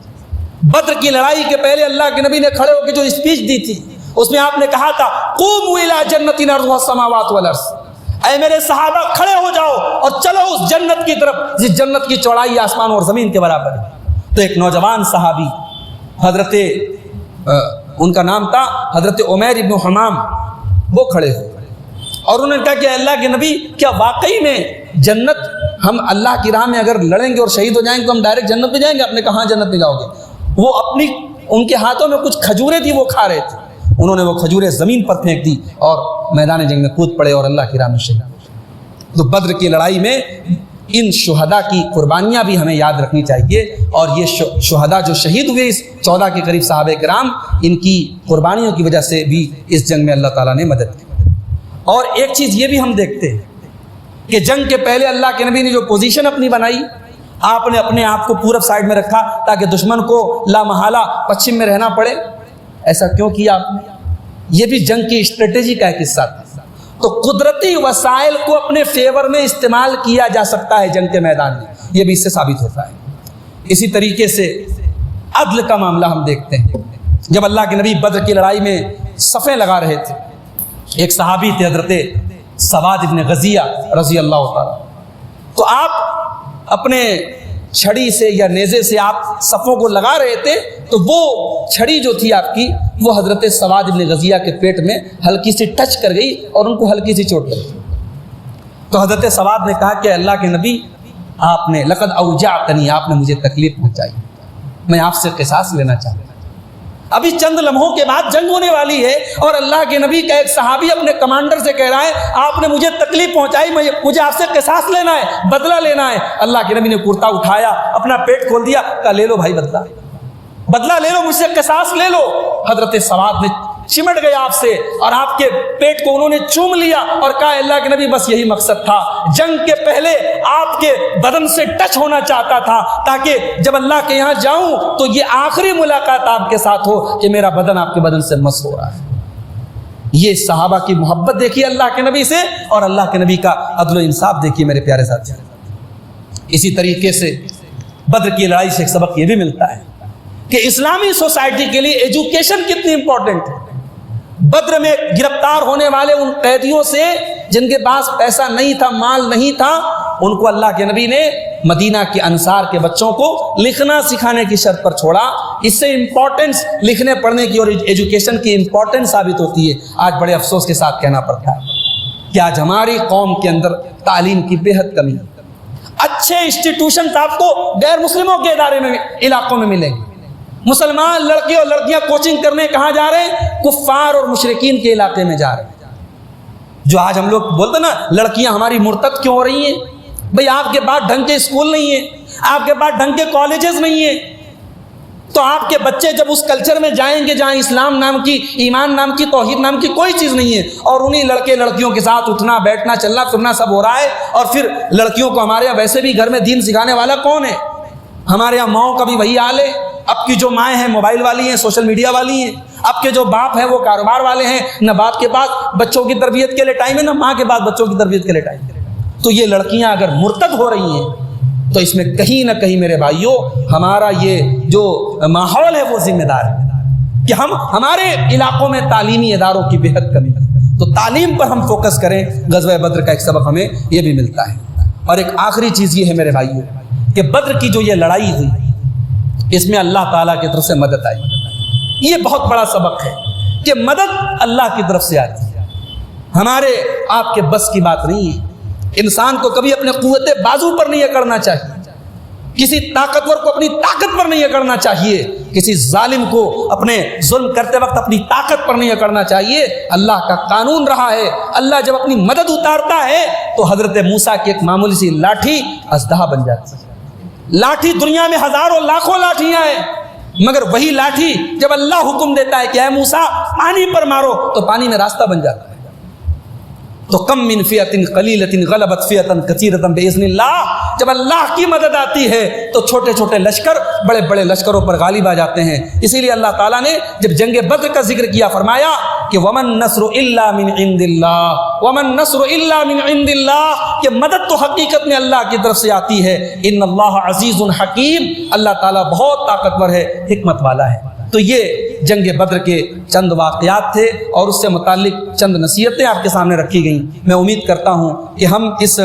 بدر کی لڑائی کے پہلے اللہ کے نبی نے کھڑے ہو کے جو اسپیچ دی تھی اس میں آپ نے کہا تھا قوموا الی جنت عرضها السماوات والارض, اے میرے صحابہ کھڑے ہو جاؤ اور چلو اس جنت کی طرف جس جنت کی چوڑائی آسمان اور زمین کے برابر ہے. تو ایک نوجوان صحابی حضرت ان کا نام تھا حضرت عمیر ابن حمام, وہ کھڑے ہوئے اور انہوں نے کہا کہ اللہ کے نبی کیا واقعی میں جنت, ہم اللہ کی راہ میں اگر لڑیں گے اور شہید ہو جائیں گے تو ہم ڈائریکٹ جنت میں جائیں گے؟ آپ نے کہا ہاں جنت میں جاؤ گے. وہ اپنی ان کے ہاتھوں میں کچھ کھجوریں تھی وہ کھا رہے تھے, انہوں نے وہ کھجوریں زمین پر پھینک دی اور میدان جنگ میں کود پڑے اور اللہ کی راہ میں شہید. تو بدر کی لڑائی میں ان شہداء کی قربانیاں بھی ہمیں یاد رکھنی چاہیے, اور یہ شہداء جو شہید ہوئے اس 14 کے قریب صحابہ کرام, ان کی قربانیوں کی وجہ سے بھی اس جنگ میں اللہ تعالیٰ نے مدد کی. اور ایک چیز یہ بھی ہم دیکھتے ہیں کہ جنگ کے پہلے اللہ کے نبی نے جو پوزیشن اپنی بنائی, آپ نے اپنے آپ کو پورب سائڈ میں رکھا تاکہ دشمن کو لا محالہ پچھم میں رہنا پڑے. ایسا کیوں کیا آپ نے؟ یہ بھی جنگ کی اسٹریٹجی کا ایک حصہ تھا. تو قدرتی وسائل کو اپنے فیور میں استعمال کیا جا سکتا ہے جنگ کے میدان میں, یہ بھی اس سے ثابت ہوتا ہے. اسی طریقے سے عدل کا معاملہ ہم دیکھتے ہیں. جب اللہ کے نبی بدر کی لڑائی میں صفیں لگا رہے تھے, ایک صحابی تھے حضرت سواد ابن غزیہ رضی اللہ تعالیٰ, تو آپ اپنے چھڑی سے یا نیزے سے آپ صفوں کو لگا رہے تھے, تو وہ چھڑی جو تھی آپ کی وہ حضرت سواد ابن غزیہ کے پیٹ میں ہلکی سی ٹچ کر گئی اور ان کو ہلکی سی چوٹ لگی. تو حضرت سواد نے کہا کہ اللہ کے نبی آپ نے لقد اوجعتنی, آپ نے مجھے تکلیف پہنچائی, میں آپ سے قصاص لینا چاہتا ہوں. ابھی چند لمحوں کے بعد جنگ ہونے والی ہے اور اللہ کے نبی کا ایک صحابی اپنے کمانڈر سے کہہ رہا ہے آپ نے مجھے تکلیف پہنچائی, مجھے آپ سے قصاص لینا ہے, بدلہ لینا ہے. اللہ کے نبی نے کرتا اٹھایا, اپنا پیٹ کھول دیا, کہا لے لو بھائی بدلہ لے لو, مجھ سے قصاص لے لو. حضرت سواد نے چمٹ گئے آپ سے اور آپ کے پیٹ کو انہوں نے چوم لیا اور کہا اللہ کے نبی بس یہی مقصد تھا, جنگ کے پہلے آپ کے بدن سے ٹچ ہونا چاہتا تھا تاکہ جب اللہ کے یہاں جاؤں تو یہ آخری ملاقات آپ کے ساتھ ہو کہ میرا بدن آپ کے بدن سے مس ہو رہا ہے. یہ صحابہ کی محبت دیکھیے اللہ کے نبی سے, اور اللہ کے نبی کا عدل و انصاف دیکھیے میرے پیارے ساتھی. اسی طریقے سے بدر کی لڑائی سے ایک سبق یہ بھی ملتا ہے کہ اسلامی سوسائٹی کے لیے ایجوکیشن کتنی امپورٹنٹ ہے. بدر میں گرفتار ہونے والے ان قیدیوں سے جن کے پاس پیسہ نہیں تھا, مال نہیں تھا, ان کو اللہ کے نبی نے مدینہ کے انصار کے بچوں کو لکھنا سکھانے کی شرط پر چھوڑا. اس سے امپورٹنس لکھنے پڑھنے کی اور ایجوکیشن کی امپورٹنس ثابت ہوتی ہے. آج بڑے افسوس کے ساتھ کہنا پڑتا ہے کہ آج ہماری قوم کے اندر تعلیم کی بے حد کمی ہے. اچھے انسٹیٹیوشن آپ کو غیر مسلموں کے ادارے میں علاقوں میں ملیں گے. مسلمان لڑکے اور لڑکیاں کوچنگ کرنے کہاں جا رہے ہیں؟ کفار اور مشرکین کے علاقے میں جا رہے ہیں. جو آج ہم لوگ بولتے نا لڑکیاں ہماری مرتد کیوں ہو رہی ہیں, بھئی آپ کے پاس ڈھنگ کے اسکول نہیں ہیں, آپ کے پاس ڈھنگ کے کالجز نہیں ہیں, تو آپ کے بچے جب اس کلچر میں جائیں گے جہاں اسلام نام کی, ایمان نام کی, توحید نام کی کوئی چیز نہیں ہے, اور انہی لڑکے لڑکیوں کے ساتھ اٹھنا بیٹھنا چلنا پھرنا سب ہو رہا ہے. اور پھر لڑکیوں کو ہمارے یہاں ویسے بھی گھر میں دین سکھانے والا کون ہے؟ ہمارے یہاں ماؤں کا بھی وہی حال ہے. اب کی جو مائیں ہیں موبائل والی ہیں, سوشل میڈیا والی ہیں. اب کے جو باپ ہیں وہ کاروبار والے ہیں. نہ باپ کے پاس بچوں کی تربیت کے لیے ٹائم ہے, نہ ماں کے پاس بچوں کی تربیت کے لیے ٹائم ہے. تو یہ لڑکیاں اگر مرتد ہو رہی ہیں تو اس میں کہیں نہ کہیں میرے بھائیوں ہمارا یہ جو ماحول ہے وہ ذمہ دار ہے کہ ہمارے علاقوں میں تعلیمی اداروں کی بے حد کمی ہے. تو تعلیم پر ہم فوکس کریں. غزوہ بدر کا ایک سبق ہمیں یہ بھی ملتا ہے. اور ایک آخری چیز یہ ہے میرے بھائیوں کہ بدر کی جو یہ لڑائی ہوئی اس میں اللہ تعالیٰ کی طرف سے مدد آئی. یہ بہت بڑا سبق ہے کہ مدد اللہ کی طرف سے آتی ہے, ہمارے آپ کے بس کی بات نہیں ہے. انسان کو کبھی اپنے قوت بازو پر نہیں اکڑنا چاہیے, کسی طاقتور کو اپنی طاقت پر نہیں اکڑنا چاہیے, کسی ظالم کو اپنے ظلم کرتے وقت اپنی طاقت پر نہیں اکڑنا چاہیے. اللہ کا قانون رہا ہے, اللہ جب اپنی مدد اتارتا ہے تو حضرت موسیٰ کی ایک معمولی سی لاٹھی اژدہا بن جاتی ہے. لاٹھی دنیا میں ہزاروں لاکھوں لاٹھیاں ہیں, مگر وہی لاٹھی جب اللہ حکم دیتا ہے کہ اے موسیٰ پانی پر مارو تو پانی میں راستہ بن جاتا ہے. تو کم من فئۃ قلیلۃ غلبت فئۃ کثیرۃ باذن اللہ, جب اللہ کی مدد آتی ہے تو چھوٹے چھوٹے لشکر بڑے بڑے لشکروں پر غالب آ جاتے ہیں. اسی لیے اللہ تعالیٰ نے جب جنگ بدر کا ذکر کیا فرمایا کہ ومن نصر الا من عند اللہ, ومن نصر الا من عند اللہ, کہ مدد تو حقیقت میں اللہ کی طرف سے آتی ہے. ان اللہ عزیز حکیم, اللہ تعالیٰ بہت طاقتور ہے, حکمت والا ہے. تو یہ جنگ بدر کے چند واقعات تھے اور اس سے متعلق چند نصیحتیں آپ کے سامنے رکھی گئیں. میں امید کرتا ہوں کہ ہم اس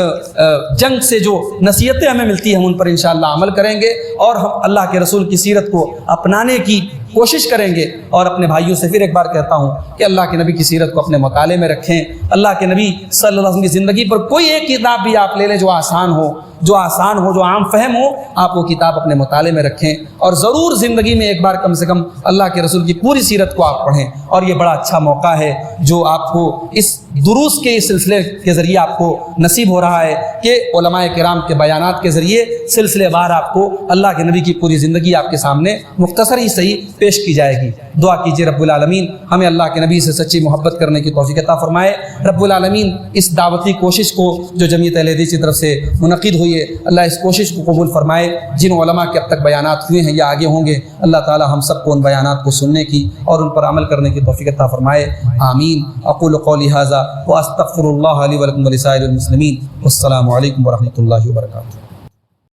جنگ سے جو نصیحتیں ہمیں ملتی ہیں ہم ان پر انشاءاللہ عمل کریں گے اور ہم اللہ کے رسول کی سیرت کو اپنانے کی کوشش کریں گے. اور اپنے بھائیوں سے پھر ایک بار کہتا ہوں کہ اللہ کے نبی کی سیرت کو اپنے مطالعے میں رکھیں. اللہ کے نبی صلی اللہ علیہ وسلم کی زندگی پر کوئی ایک کتاب بھی آپ لے لیں جو آسان ہو, جو عام فہم ہو, آپ وہ کتاب اپنے مطالعے میں رکھیں اور ضرور زندگی میں ایک بار کم سے کم اللہ کے رسول کی پوری سیرت کو آپ پڑھیں. اور یہ بڑا اچھا موقع ہے جو آپ کو اس دروس کے اس سلسلے کے ذریعے آپ کو نصیب ہو رہا ہے کہ علماء کرام کے بیانات کے ذریعے سلسلے وار آپ کو اللہ کے نبی کی پوری زندگی آپ کے سامنے مختصر ہی صحیح پیش کی جائے گی. دعا کیجیے رب العالمین ہمیں اللہ کے نبی سے سچی محبت کرنے کی توفیق عطا فرمائے. رب العالمین اس دعوتی کوشش کو جو جمعیت اہل حدیث کی طرف سے منعقد ہوئی ہے اللہ اس کوشش کو قبول فرمائے. جن علماء کے اب تک بیانات ہوئے ہیں یا آگے ہوں گے اللہ تعالی ہم سب کو ان بیانات کو سننے کی اور ان پر عمل کرنے کی توفیق عطا فرمائے. آمین. اقول قولی ھذا واستغفر اللہ لی ولکم ولسائر المسلمین. والسلام علیکم ورحمۃ اللہ وبرکاتہ.